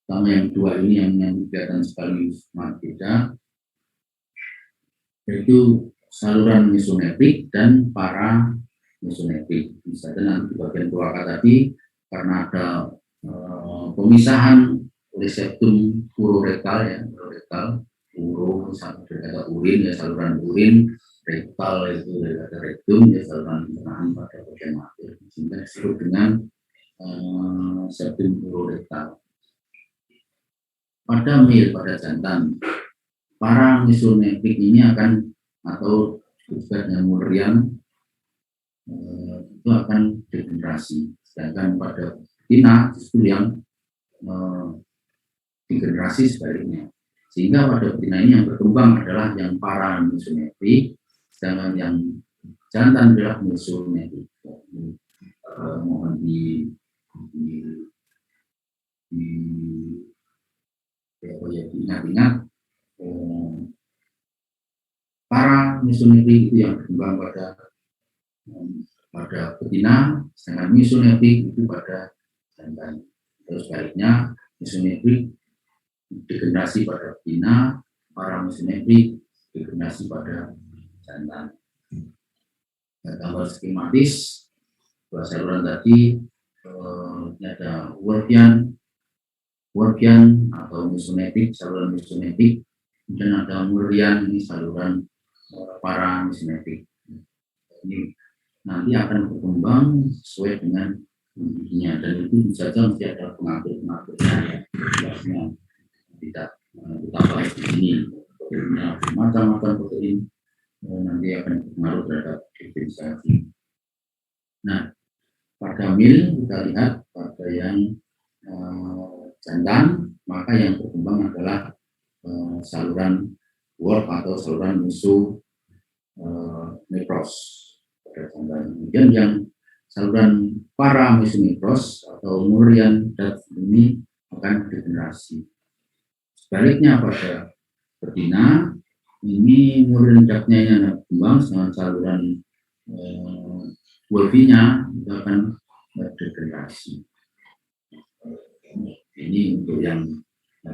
Pertama yang dua ini yang kelihatan sekali sangat beda, yaitu saluran mesonefrik dan paramesonefrik. Misalnya nanti di bagian kloaka tadi karena ada pemisahan oleh septum urorektal ya, uro sampai kata urin ya, saluran urin, rektal itu dari kata rektum ya, saluran pencernaan pada bagian akhir, sehingga disebut dengan septum urorektal. Pada male, pada jantan, paramesonefrik ini akan atau juga yang Mullerian itu akan degenerasi, sedangkan pada betina justru yang degenerasi sebaliknya, sehingga pada betina ini yang berkembang adalah yang paramesonefrik, sedangkan yang jantan adalah musuhnya. Mohon di diingat-ingat, para mesonetik itu yang berkembang pada betina, sedangkan mesonetik itu pada jantan. Terus sebaliknya, mesonetik degenerasi pada betina, para mesonetik degenerasi pada jantan. Gambar skematis dua saluran tadi, ini ada Wolffian atau mesonetik, saluran mesonetik, kemudian ada Mullerian, ini saluran para mesonetik. Ini nanti akan berkembang sesuai dengan intinya, dan itu bisa saja mesti ada pengatur-pengaturnya, jelasnya tidak kita bahas di sini. Macam-macam protein nanti akan berpengaruh terhadap diferensiasi. Nah, pada mil kita lihat pada yang jantan, maka yang berkembang adalah saluran Wolff atau saluran musuh necros pada jantan. Kemudian yang saluran para mesonecros atau Mullerian dat ini akan degenerasi. Sebaliknya pada betina ini Mullerian datnya yang berkembang dengan saluran Wolffinya itu akan degenerasi. Ini untuk yang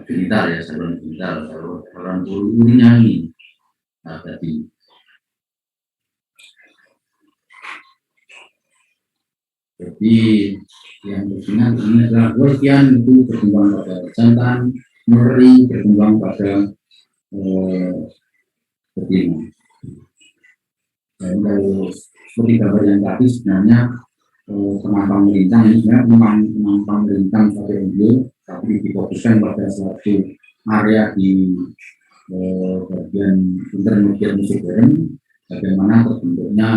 genital ya, saluran genital, saluran urinnya ini tadi. Jadi yang betina ini adalah Wolffian, itu berkembang pada jantan, Mullerian berkembang pada betina. Dan kalau seperti gambar yang tadi sebenarnya penampang melintang ini sebenarnya penampang melintang pada embrio, tapi difokuskan pada suatu area di bagian intermediate mesoderm, bagaimana terbentuknya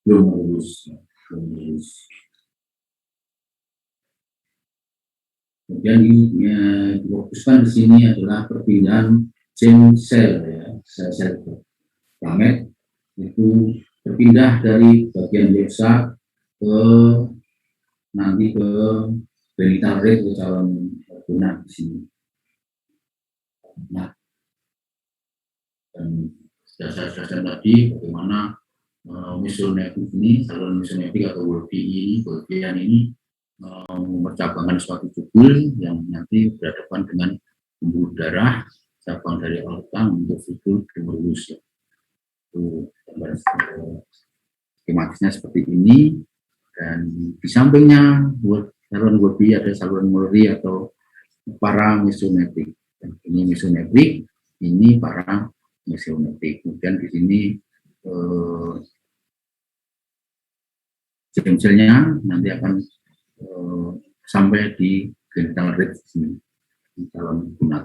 glomerulus. Kemudian difokuskan di sini adalah perpindahan germ cell ya, sel-sel gamet itu berpindah dari bagian dosa ke nanti ke genital rate ke calon guna di sini. Nah, dan sudah saya jelaskan tadi bagaimana mesonetik ini, saluran mesonetik atau Wolffian ini mempercabangkan suatu tubul yang nanti berhadapan dengan pembuluh darah cabang dari aorta untuk tubul glomerulus ya. Itu gambar skematisnya seperti ini, dan di sampingnya saluran Wolffi ada saluran Mullerian atau para mesonetik. Ini mesonetik, ini para mesonetik. Kemudian di sini sel-selnya nanti akan sampai di genital rate sini, di calon gunat.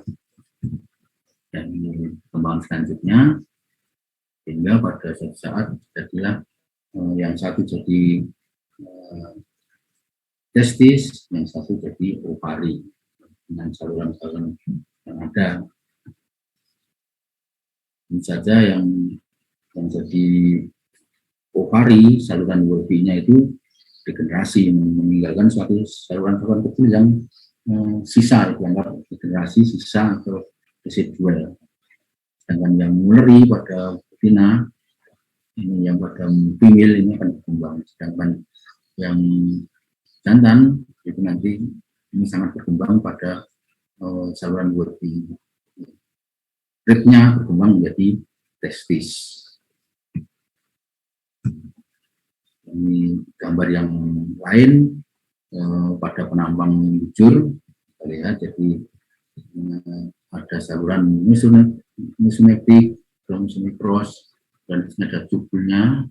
Dan ini perkembangan selanjutnya, sehingga pada suatu saat jadilah yang satu jadi testis, yang satu jadi ovari dengan saluran-saluran yang ada. Ini saja yang jadi ovari, saluran Wolffinya itu degenerasi, meninggalkan suatu saluran-saluran kecil yang sisa, dianggap degenerasi sisa atau residual. Sedangkan yang Mullerian pada betina, ini yang pada female ini akan berkembang. Sedangkan yang jantan itu nanti ini sangat berkembang pada saluran Wolffi. Rate-nya berkembang menjadi testis. Ini gambar yang lain pada penampang bujur, kita lihat jadi ada saluran mesonetik, mesonephros, dan di sini ada tubulnya.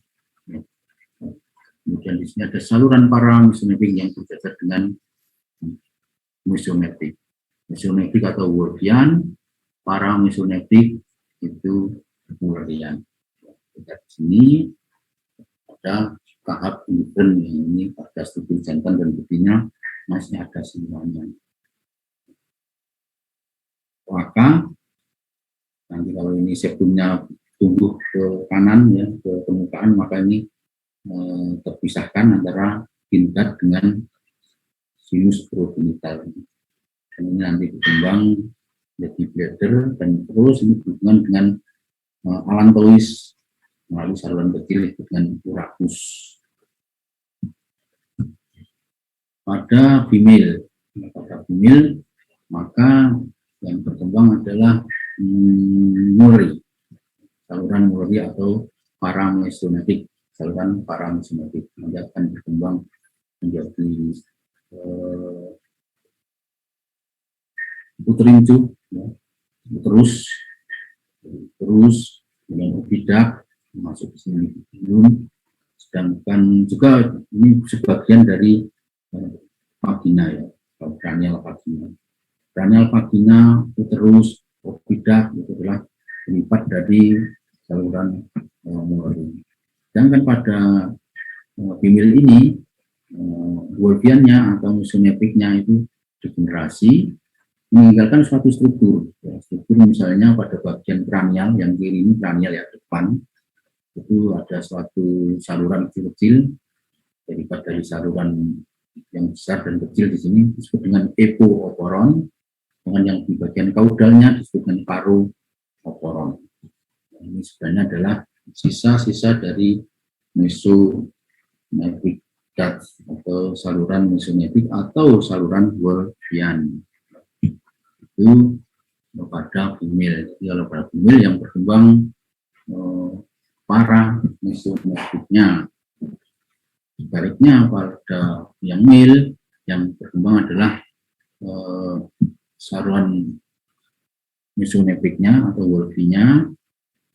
Kemudian di sini ada saluran para mesonetik yang berjajar dengan mesonetik. Mesonetik atau Wolffian, para mesonetik itu Mullerian. Di sini ada tahap intern, ini pada studi jantan dan betina masih ada semuanya. Maka nanti kalau ini sebelumnya tumbuh ke kanan ya, ke permukaan, maka ini terpisahkan antara ginjal dengan sinus progenital. Dan ini nanti berkembang jadi bladder, dan terus ini berhubungan dengan allantois melalui saluran kecil dengan urachus. Pada female maka yang berkembang adalah Mulleri, saluran Mulleri atau paramesonetik, saluran paramesonetik. Nanti akan berkembang menjadi uterincu, ya, terus dengan ovidak masuk ke sini, sedangkan juga ini sebagian dari vagina ya, cranial vagina. Cranial vagina, uterus, ovidak itu adalah penyifat dari saluran Mulleri. Sedangkan pada female ini Wolffiannya atau mesonepiknya itu degenerasi, meninggalkan suatu struktur, ya, struktur misalnya pada bagian kranial yang kiri ini, kranial ya depan, itu ada suatu saluran kecil-kecil daripada dari saluran yang besar dan kecil di sini disebut dengan epooporon, dengan yang di bagian kaudalnya disebut dengan parooporon. Nah, ini sebenarnya adalah sisa-sisa dari mesonepik atau saluran mesonepik atau saluran Wolffian. Itu pada female. Jadi kalau pada female yang berkembang paramesonepiknya. Sebaliknya pada yang male yang berkembang adalah saluran mesonepiknya atau Wolffinya,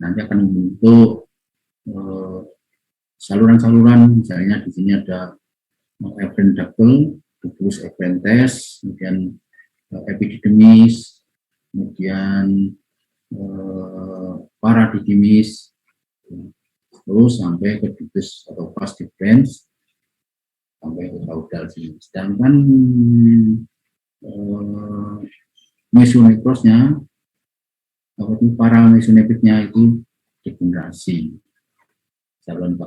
nanti akan membentuk saluran-saluran, misalnya di sini ada efferent ductal, tubuls efferentes, kemudian epididymis, kemudian paradidymis, terus sampai ke ductus atau vas deferens, sampai ke caudal sini. Sedangkan mesonecrosnya, atau paramesonepiknya itu degenerasi. Saluran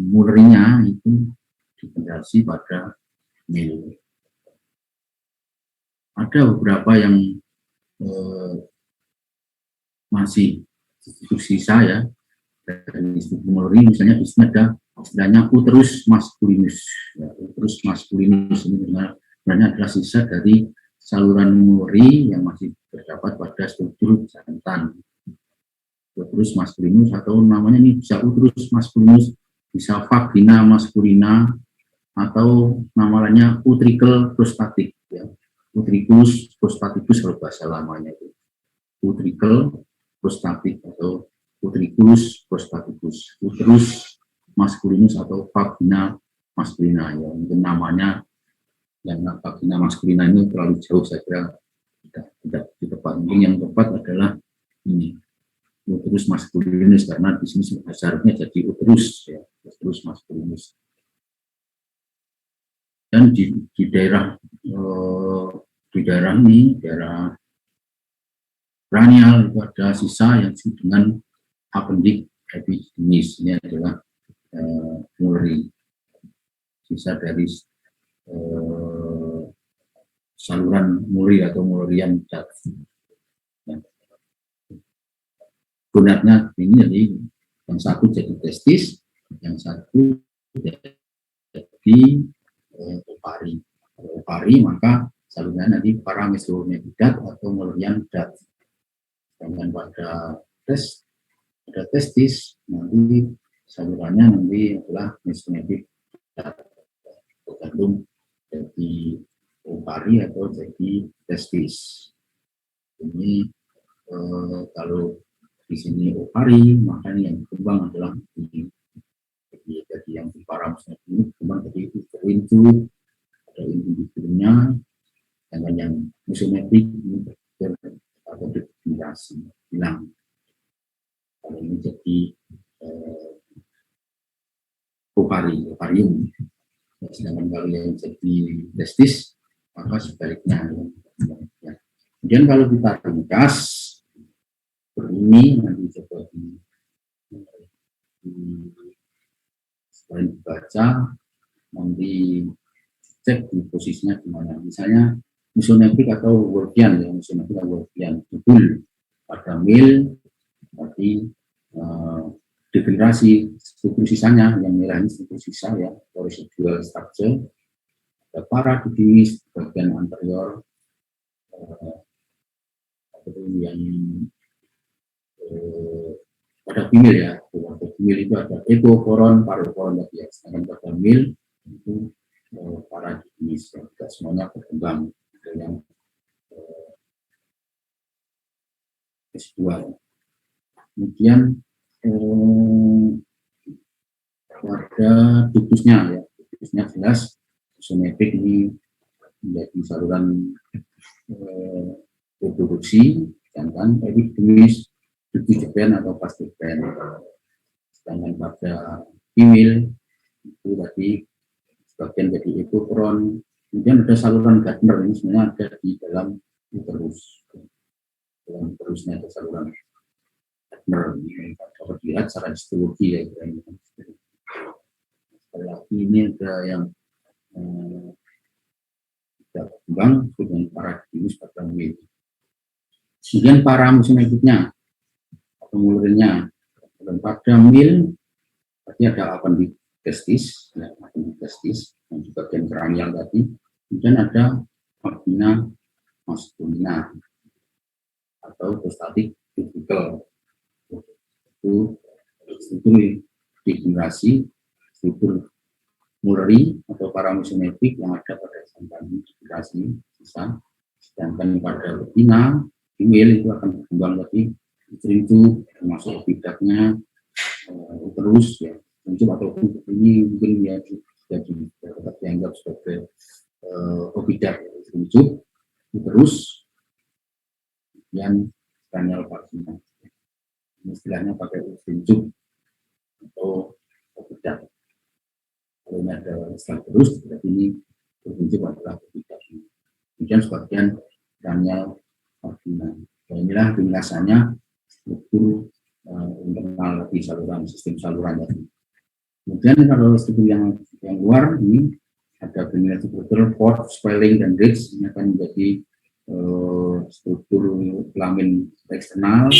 Mullerinya itu degenerasi pada male. Ada beberapa yang masih tersisa ya dari struktur Mulleri, misalnya di sini ada istilahnya uterus masculinus. Ya, uterus masculinus ini sebenarnya adalah sisa dari saluran Mulleri yang masih terdapat pada struktur jantan. Uterus masculinus, atau namanya ini bisa uterus masculinus, bisa vagina masculina, atau namanya utricle prostatic ya. Utricus prostaticus kalau bahasa lamanya itu. Utricle prostatic atau utricus prostaticus. Uterus masculinus atau vagina masculina ya. Mungkin namanya yang vagina masculina ini terlalu jauh, saya kira tidak tepat. Mungkin yang tepat adalah ini, uterus masculinus, karena di sini seharusnya jadi uterus ya, uterus masculinus. Dan di daerah ini, daerah cranial, itu ada sisa yang disebut dengan appendix epididymis. Ini adalah Mulleri, sisa dari saluran Mulleri atau Mullerian duct. Gunanya ini, jadi yang satu jadi testis, yang satu jadi opari. Opari maka saluran nanti paramesonepik duct atau Mullerian duct. Dan pada testis nanti salurannya nanti adalah mesonepik duct, tergantung jadi opari atau jadi testis. Ini kalau di sini opari, maka ini yang berkembang adalah jadi yang di paramesonepik ini berkembang jadi uterincu, ada individunya, dan yang mesonepik ini atau degenerasi, hilang. Kalau ini jadi ovarium. Sedangkan kalau yang jadi testis, maka sebaliknya. Ya. Kemudian kalau kita ringkas, ini nanti coba selain dibaca, nanti cek di posisinya di mana. Misalnya misonefrik atau Wolffian ya, misonefrik atau Wolffian betul pada mil, berarti degenerasi struktur sisanya yang merah ini struktur sisa ya, residual structure. Ada paradidimis bagian anterior yang pada female ya, pada female itu ada epokoron, parokoron tadi ya, sedangkan pada male itu paradidimis ya, tidak semuanya berkembang, ada yang S2. Kemudian pada ductusnya ya, ductusnya jelas misonefrik ini menjadi saluran reproduksi, sedangkan epidermis ductus depan atau vas depan. Sedangkan pada female itu tadi sebagian jadi epokoron, kemudian ada saluran Gardner ini sebenarnya ada di dalam uterus. Dalam uterusnya ada saluran Gardner, dapat dilihat secara histologi ya. Sekali lagi ini ada yang tidak berkembang dengan paradidimis pada mil. Kemudian para misonefriknya atau mulurnya, dan pada mil berarti ada appendictis, ya, appendictis dan juga bagian kranial tadi. Kemudian ada vagina maskulina atau prostatic tubercle. Itu struktur degenerasi struktur mulari atau paramusonefrik yang ada pada samping degenerasi sisa. Sedangkan pada betina female itu akan berkembang lagi itu termasuk epidatnya uterus ya, muncul ataupun ini mungkin ya jadi dapat dianggap sebagai obidat muncul uterus yang kranial vagina. Istilahnya pakai urinjuk atau obidat. Kalau ini ada istilah terus, berarti ini urinjuk adalah obidat. Kemudian sebagian kranial vagina. Inilah penjelasannya struktur internal di saluran, sistem saluran tadi. Kemudian kalau struktur yang luar ini ada penilaian struktur port, swelling, dan ridge. Ini akan menjadi struktur kelamin eksternal.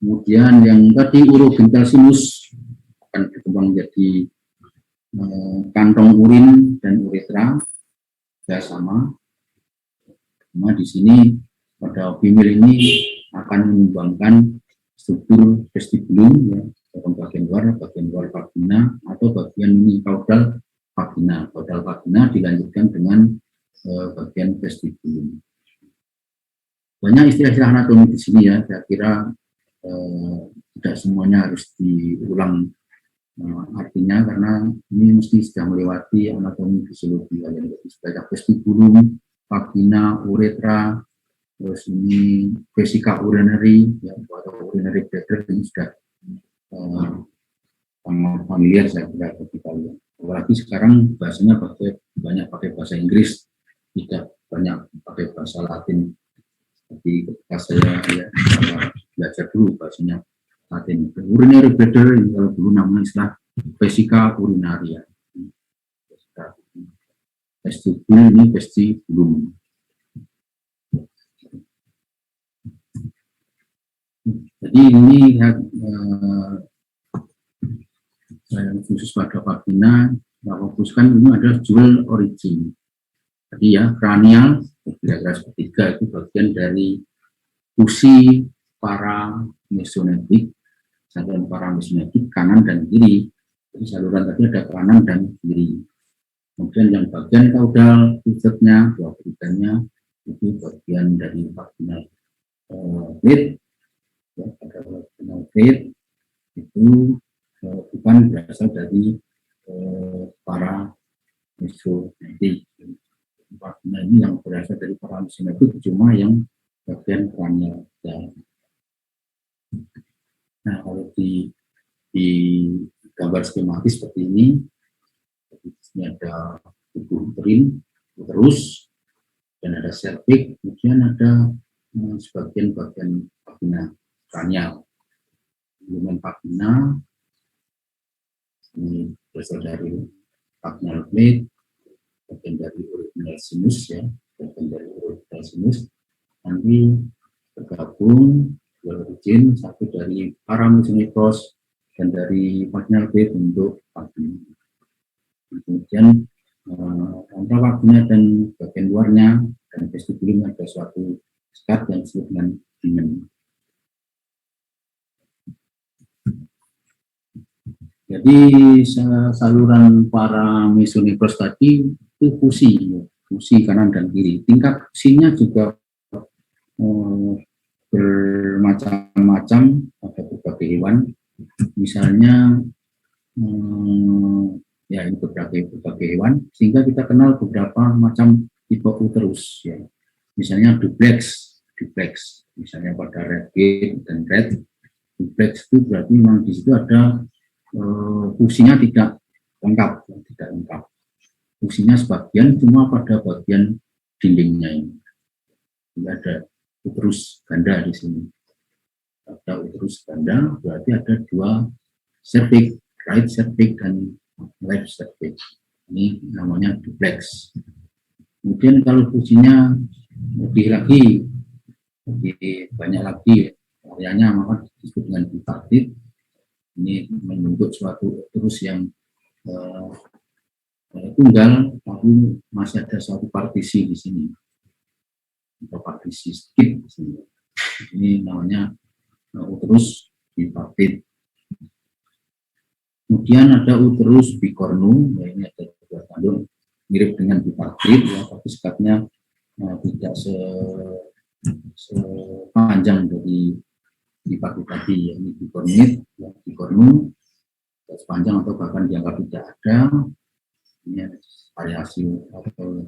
Kemudian yang tadi urogental sinus akan berkembang menjadi kantong urin dan uretra, ya sama. Cuma di sini pada female ini akan mengembangkan struktur vestibulum, ya, bagian luar vagina atau bagian ini caudal vagina. Caudal vagina dilanjutkan dengan bagian vestibulum. Banyak istilah-istilah anatomi di sini ya, saya kira tidak semuanya harus diulang artinya karena ini mesti sudah melewati anatomi fisiologi yang sebanyak vestibulum, vagina, uretra, terus ini vesika urinary ya, atau urinary bladder ini sudah familiar saya kira bagi kalian. Apalagi sekarang bahasanya banyak pakai bahasa Inggris, tidak banyak pakai bahasa Latin. Seperti ketika saya ya, belajar dulu bahasanya Latin. Urinary bladder kalau dulu namanya istilah vesika urinaria. Vestibulum ini vestibulum. Jadi ini khusus pada vagina, kita fokuskan ini adalah jewel origin. Jadi ya kranial kira-kira ketiga itu bagian dari usi para mesonefrik, saluran para mesonefrik kanan dan kiri. Jadi saluran tadi ada kanan dan kiri. Kemudian yang bagian caudal pusatnya, dua periganya itu bagian dari vaginal plate, ya, pada vaginal plate itu bukan berasal dari para mesonefrik. Vagina ini yang berasal dari para mesonefrik cuma yang bagian kranial. Nah, kalau di gambar skematis seperti ini ada tubuh uterin, uterus, dan ada serviks, kemudian ada sebagian bagian vagina kranial. Lumen vagina ini berasal dari vaginal plate, bagian dari original sinus ya, bagian dari original sinus nanti bergabung origin satu dari paramesonephros dan dari vaginal plate untuk vagina. Kemudian antara vagina dan bagian luarnya dan vestibulum ada suatu sekat yang disebut dengan himen. Jadi saluran paramesonephros tadi itu fusi kanan dan kiri. Tingkat fusinya juga bermacam-macam, ada berbagai hewan. Misalnya ya ini berbagai hewan, sehingga kita kenal beberapa macam tipe uterus ya. Misalnya duplex, misalnya pada red dan red. Duplex itu berarti memang di situ ada fungsinya tidak lengkap. Fungsinya sebagian cuma pada bagian dindingnya ini. Jadi ada uterus ganda di sini. Ada uterus ganda berarti ada dua cervix, right cervix dan left cervix. Ini namanya duplex. Kemudian kalau fungsinya lebih banyak lagi areanya, maka disebut dengan bipartit. Ini membentuk suatu uterus yang tunggal, tapi masih ada suatu partisi di sini, atau partisi sedikit di sini. Ini namanya uterus bipartit. Kemudian ada uterus bicornu, ya ini ada dua kandung mirip dengan bipartit, ya, tapi sekatnya tidak sepanjang dari bipartit tadi, ya, ini bicornu, sepanjang atau bahkan dianggap tidak ada. Ini variasi atau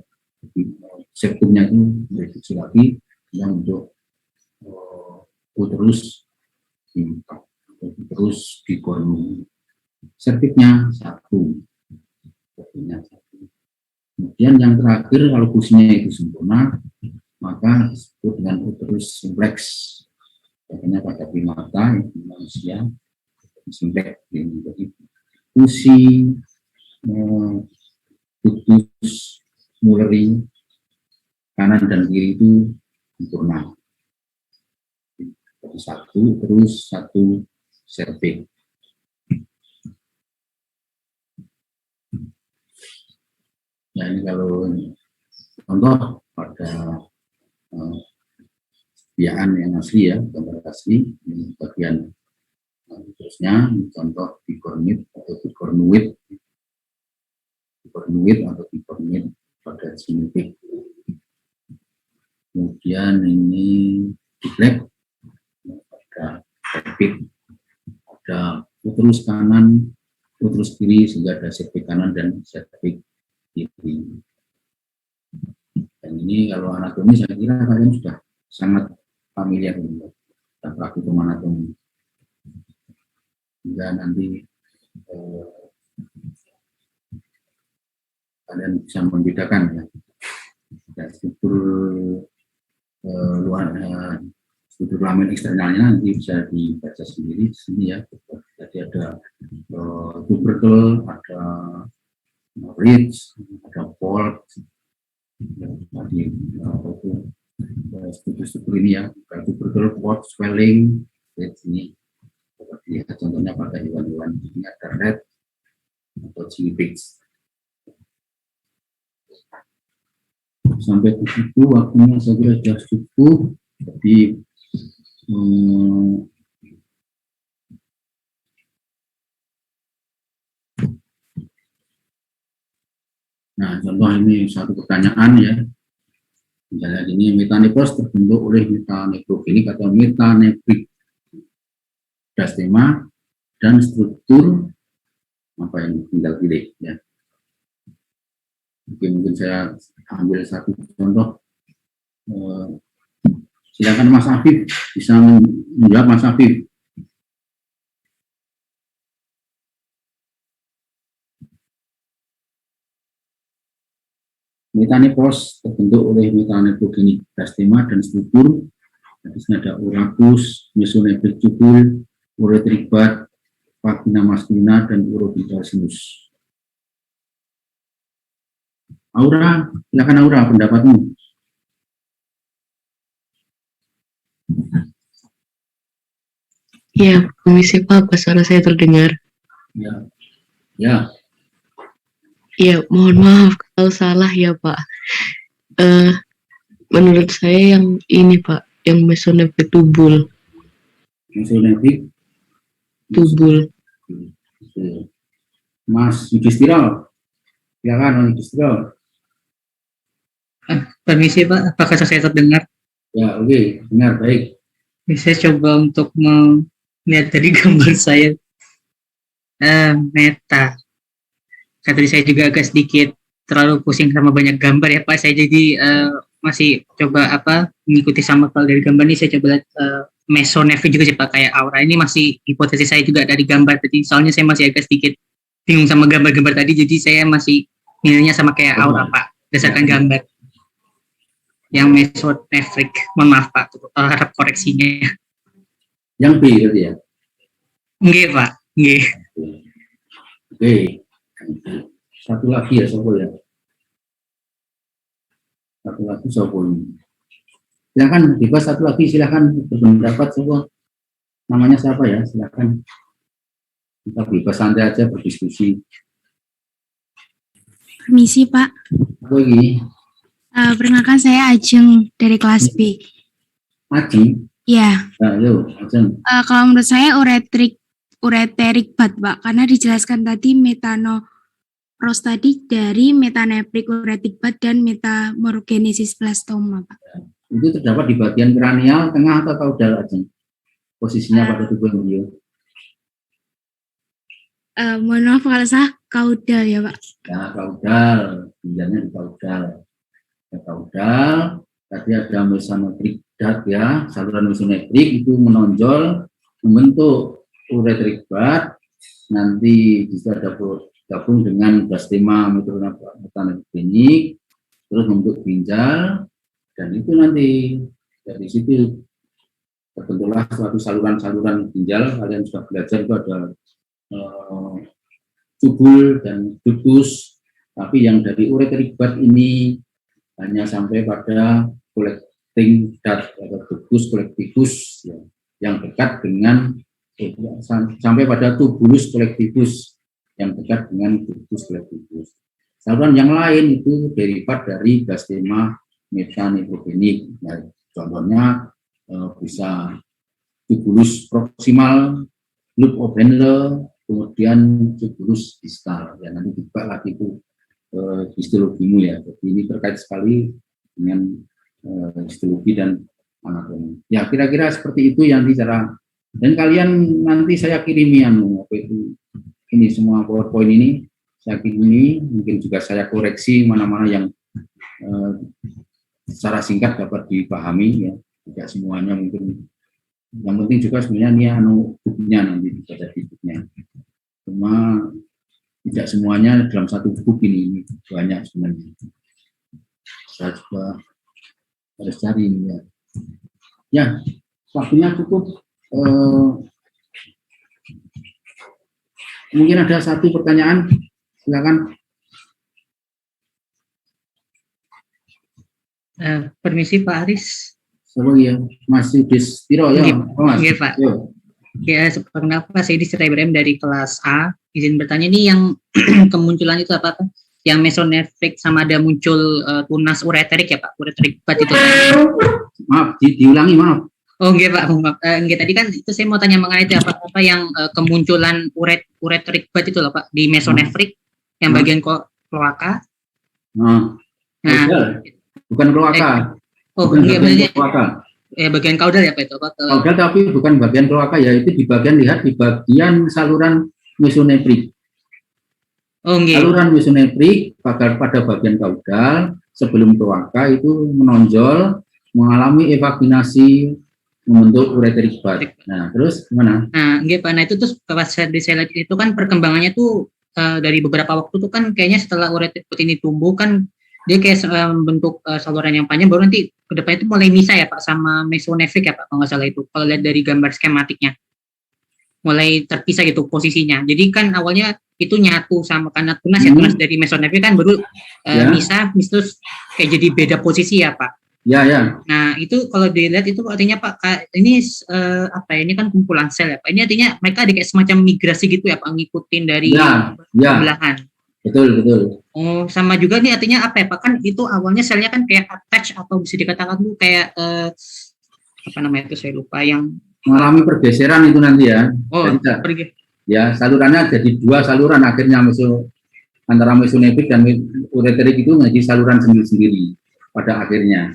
septumnya itu reduksi lagi yang untuk uterus bicornu. Cervixnya satu. Kemudian yang terakhir kalau fungsinya itu sempurna, maka disebut dengan uterus simplex. Biasanya pada primata, manusia, simplex. Jadi fungsi ductus Mulleri kanan dan kiri itu sempurna. Jadi satu terus satu cervix. Ya ini kalau contoh pada biaan yang asli ya, gambar asli ini bagian terusnya, contoh bicornuit atau bicornuit atau bicornuit pada sinipik. Kemudian ini duplex pada cervix, ada uterus kanan, uterus kiri, sehingga ada cervix kanan dan cervix kiri. Dan ini kalau anatomi saya kira kalian sudah sangat familiar dengan praktikum anatomi. Hingga nanti kalian bisa membedakan ya struktur luar struktur lamin eksternalnya nanti bisa dibaca sendiri di sini ya. Jadi ada tubercle, ada ridge, ada fold. Tadi struktur ini ya, tubercle, fold, swelling, ini lihat contohnya pada hewan-hewan ini ada red atau chilipix. Sampai ke situ waktunya saya kira sudah cukup. Jadi nah contoh ini satu pertanyaan ya. Misalnya ini metanephros terbentuk oleh metanephrogenik atau metanefrik diastema dan struktur apa yang tinggal pilih ya. Mungkin saya ambil satu contoh. Silakan Mas Afif, bisa menjawab Mas Afif. Metanephros terbentuk oleh metanephrogenik diastema dan struktur Di sini ada uracus, mesonefrik jubul, uretrik bud, vagina maskulina, dan urogenital sinus. Aura, silakan Aura, pendapatmu. Ya, permisi Pak, apa suara saya terdengar? Ya, ya. Ya, mohon maaf kalau salah ya Pak. Menurut saya yang ini Pak, yang mesonefrik tubul. Mesonefrik Tubul. Mas Yudhistira, silakan Mas Yudhistira. Permisi Pak, apakah saya terdengar? Ya, oke, dengar baik. Saya coba untuk melihat dari gambar saya. Meta. Tadi saya juga agak sedikit terlalu pusing sama banyak gambar ya Pak. Saya jadi masih coba mengikuti sama kalau dari gambar ini saya coba lihat mesonefrik juga sih Pak, kayak aura ini masih hipotesis saya juga dari gambar tadi. Soalnya saya masih agak sedikit bingung sama gambar-gambar tadi, jadi saya masih nilainya sama kayak aura Pak, berdasarkan gambar. Yang mesonefrik, mohon maaf Pak, harap koreksinya. Yang B berarti ya? Nggih Pak, nggih. Oke. Satu lagi ya, Sopo ya. Satu lagi Sopo ini. Silakan bebas, satu lagi silakan berpendapat Sopo. Namanya siapa ya? Silakan. Kita bebas santai aja berdiskusi. Permisi Pak. Apa ini? Perkenalkan saya Ajeng dari kelas B. Ajeng? Ya. Nah, yuk, Ajeng. Kalau menurut saya uretrik bud Pak, karena dijelaskan tadi metanoprostatik dari metanefrik uretrik bud dan metamorphogenesis blastoma Pak. Itu terdapat di bagian kranial, tengah atau kaudal Ajeng? Posisinya pada tubuh embryo. Mohon maaf kalau salah, kaudal ya Pak. Ya, kaudal, ginjalnya di kaudal. Kaudal, tadi ada mesonefrik dat ya, saluran mesonefrik itu menonjol membentuk uretrik bud, nanti bisa gabung dengan blastema metanefrik, terus membentuk ginjal, dan itu nanti dari situ terbentuklah suatu saluran-saluran ginjal. Kalian sudah belajar itu ada tubul dan ductus, tapi yang dari uretrik bud ini hanya sampai pada collecting duct atau ductus collectivus ya, yang dekat dengan sampai pada tubulus collectivus yang dekat dengan ductus collectivus. Saluran yang lain itu derivat dari blastema metanefrogenik. Nah, contohnya bisa tubulus proximal, loop of Henle, kemudian tubulus distal. Ya, nanti juga lagi itu histologimu ya. Jadi ini terkait sekali dengan histologi dan anatomi. Ya, kira-kira seperti itu yang bicara. Dan kalian nanti saya kirimi ini semua PowerPoint ini saya kirimi, mungkin juga saya koreksi mana-mana yang secara singkat dapat dipahami ya. Tidak semuanya mungkin. Yang penting juga sebenarnya ini bukunya nanti bisa jadi bukunya. Cuma tidak semuanya dalam satu buku ini banyak sebenarnya. Saya juga harus cari ini ya. Ya, waktunya cukup. Mungkin ada satu pertanyaan, silakan. Permisi Pak Aris. Siapa ya? Mas Yudhistira ya? Iya Pak. Ya, kenapa saya Yudhistira Ibrahim dari kelas A. Izin bertanya, ini yang kemunculan itu apa? Yang mesonefrik sama ada muncul tunas uretrik ya Pak? Uretrik bud itu. Maaf, diulangi maaf. Oh enggak Pak, maaf. Enggak, tadi kan itu saya mau tanya mengenai itu apa yang kemunculan uretrik bud itu loh Pak, di mesonefrik yang bagian kloaka. Nah, bukan kloaka. Enggak, maksudnya kloaka. Bagian kaudal ya Pak itu? Kaudal tapi bukan bagian kloaka ya, itu di bagian, lihat di bagian saluran mesonefrik. Saluran mesonefrik pada bagian kaudal sebelum kloaka itu menonjol, mengalami evaginasi, membentuk uretrik bud. Nah, terus gimana? Nah, enggak Pak. Nah, itu terus pas saya lihat itu kan perkembangannya tuh dari beberapa waktu tuh kan kayaknya setelah uretrik bud ini tumbuh kan Dia kayak bentuk saluran yang panjang, baru nanti ke depan itu mulai misah ya Pak sama mesonefrik ya Pak, kalau nggak salah itu. Kalau lihat dari gambar skematiknya, mulai terpisah gitu posisinya. Jadi kan awalnya itu nyatu sama kanat tunas ya, tunas dari mesonefrik kan baru misah, terus kayak jadi beda posisi ya Pak. Ya, ya. Nah itu kalau dilihat itu artinya Pak, ini apa ya, ini kan kumpulan sel ya Pak. Ini artinya mereka ada kayak semacam migrasi gitu ya Pak, ngikutin dari belahan. Betul, betul. Oh, sama juga nih artinya apa ya Pak? Kan itu awalnya selnya kan kayak attach atau bisa dikatakan tuh kayak apa namanya itu saya lupa, yang mengalami pergeseran itu nanti ya. Oh, jadi, ya salurannya jadi dua saluran akhirnya antara mesonefrik dan ureterik itu menjadi saluran sendiri-sendiri pada akhirnya.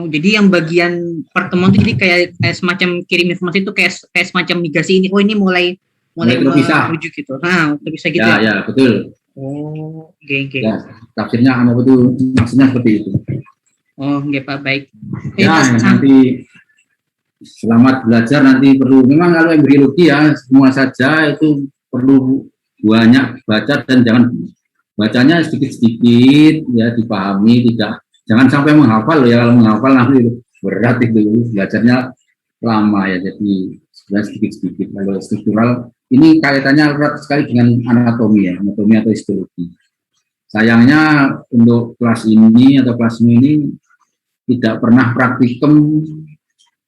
Jadi yang bagian pertemuan itu jadi kayak semacam kirim informasi itu kayak semacam migrasi ini. Oh, ini mulai terpisah gitu. Nah, terpisah gitu. Ya, betul. Oh, oke. Ya, tafsirnya itu maksudnya seperti itu. Oh, oke Pak, baik. Ya, nanti selamat belajar, nanti perlu, memang kalau embriologi ya semua saja itu perlu banyak baca dan jangan bacanya sedikit-sedikit ya, dipahami, jangan sampai menghafal ya. Kalau menghafal nanti berat itu, belajarnya lama ya, jadi sebenarnya sedikit-sedikit. Kalau struktural ini kaitannya erat sekali dengan anatomi atau histologi. Sayangnya untuk kelas ini atau kelas ini tidak pernah praktikum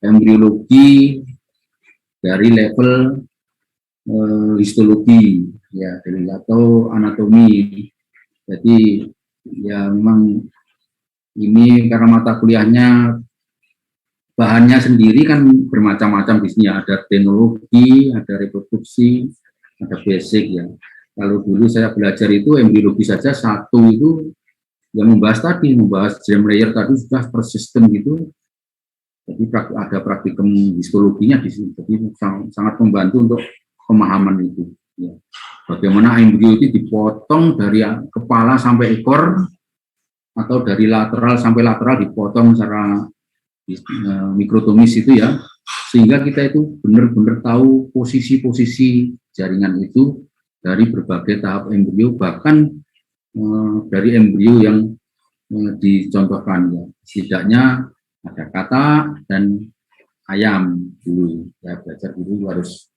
embriologi dari level histologi ya, atau anatomi. Jadi ya memang ini karena mata kuliahnya bahannya sendiri kan bermacam-macam di sini, ada teknologi, ada reproduksi, ada basic ya. Kalau dulu saya belajar itu embriologi saja satu itu yang membahas germ layer tadi sudah per sistem gitu. Jadi ada praktikum histologinya di sini, jadi sangat membantu untuk pemahaman itu. Ya. Bagaimana embrio itu dipotong dari kepala sampai ekor, atau dari lateral sampai lateral dipotong secara mikrotomis itu ya, sehingga kita itu benar-benar tahu posisi-posisi jaringan itu dari berbagai tahap embrio, bahkan dari embrio yang dicontohkan ya. Setidaknya ada kata dan ayam dulu ya, belajar dulu harus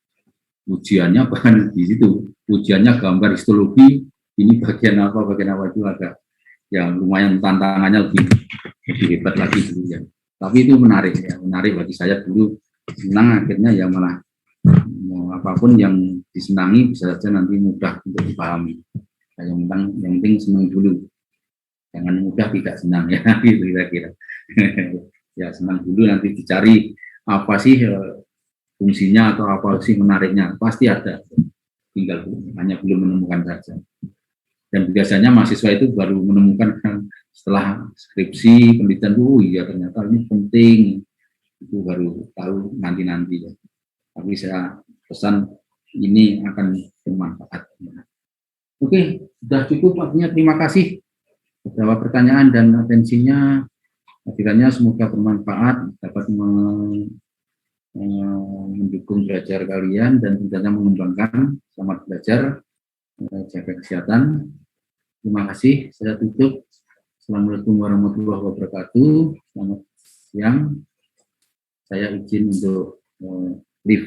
ujiannya bahkan di situ, ujiannya gambar histologi, ini bagian apa itu agak ya lumayan tantangannya lebih hebat lagi dulu ya. Tapi itu menarik bagi saya dulu, senang akhirnya ya, malah apapun yang disenangi bisa saja nanti mudah untuk dipahami. Yang penting senang dulu, jangan mudah tidak senang ya, gitu kira-kira. Ya senang dulu, nanti dicari apa sih fungsinya atau apa sih menariknya, pasti ada, tinggal hanya belum menemukan saja. Dan biasanya mahasiswa itu baru menemukan setelah skripsi penelitian, ya ternyata ini penting, itu baru tahu nanti ya. Tapi saya pesan ini akan bermanfaat. Oke, sudah cukup waktunya. Terima kasih beberapa pertanyaan dan atensinya. Kiranya semoga bermanfaat, dapat mendukung belajar kalian dan tentunya mengembangkan. Selamat belajar, jaga kesehatan. Terima kasih, saya tutup. Assalamualaikum warahmatullahi wabarakatuh. Selamat siang. Saya izin untuk live.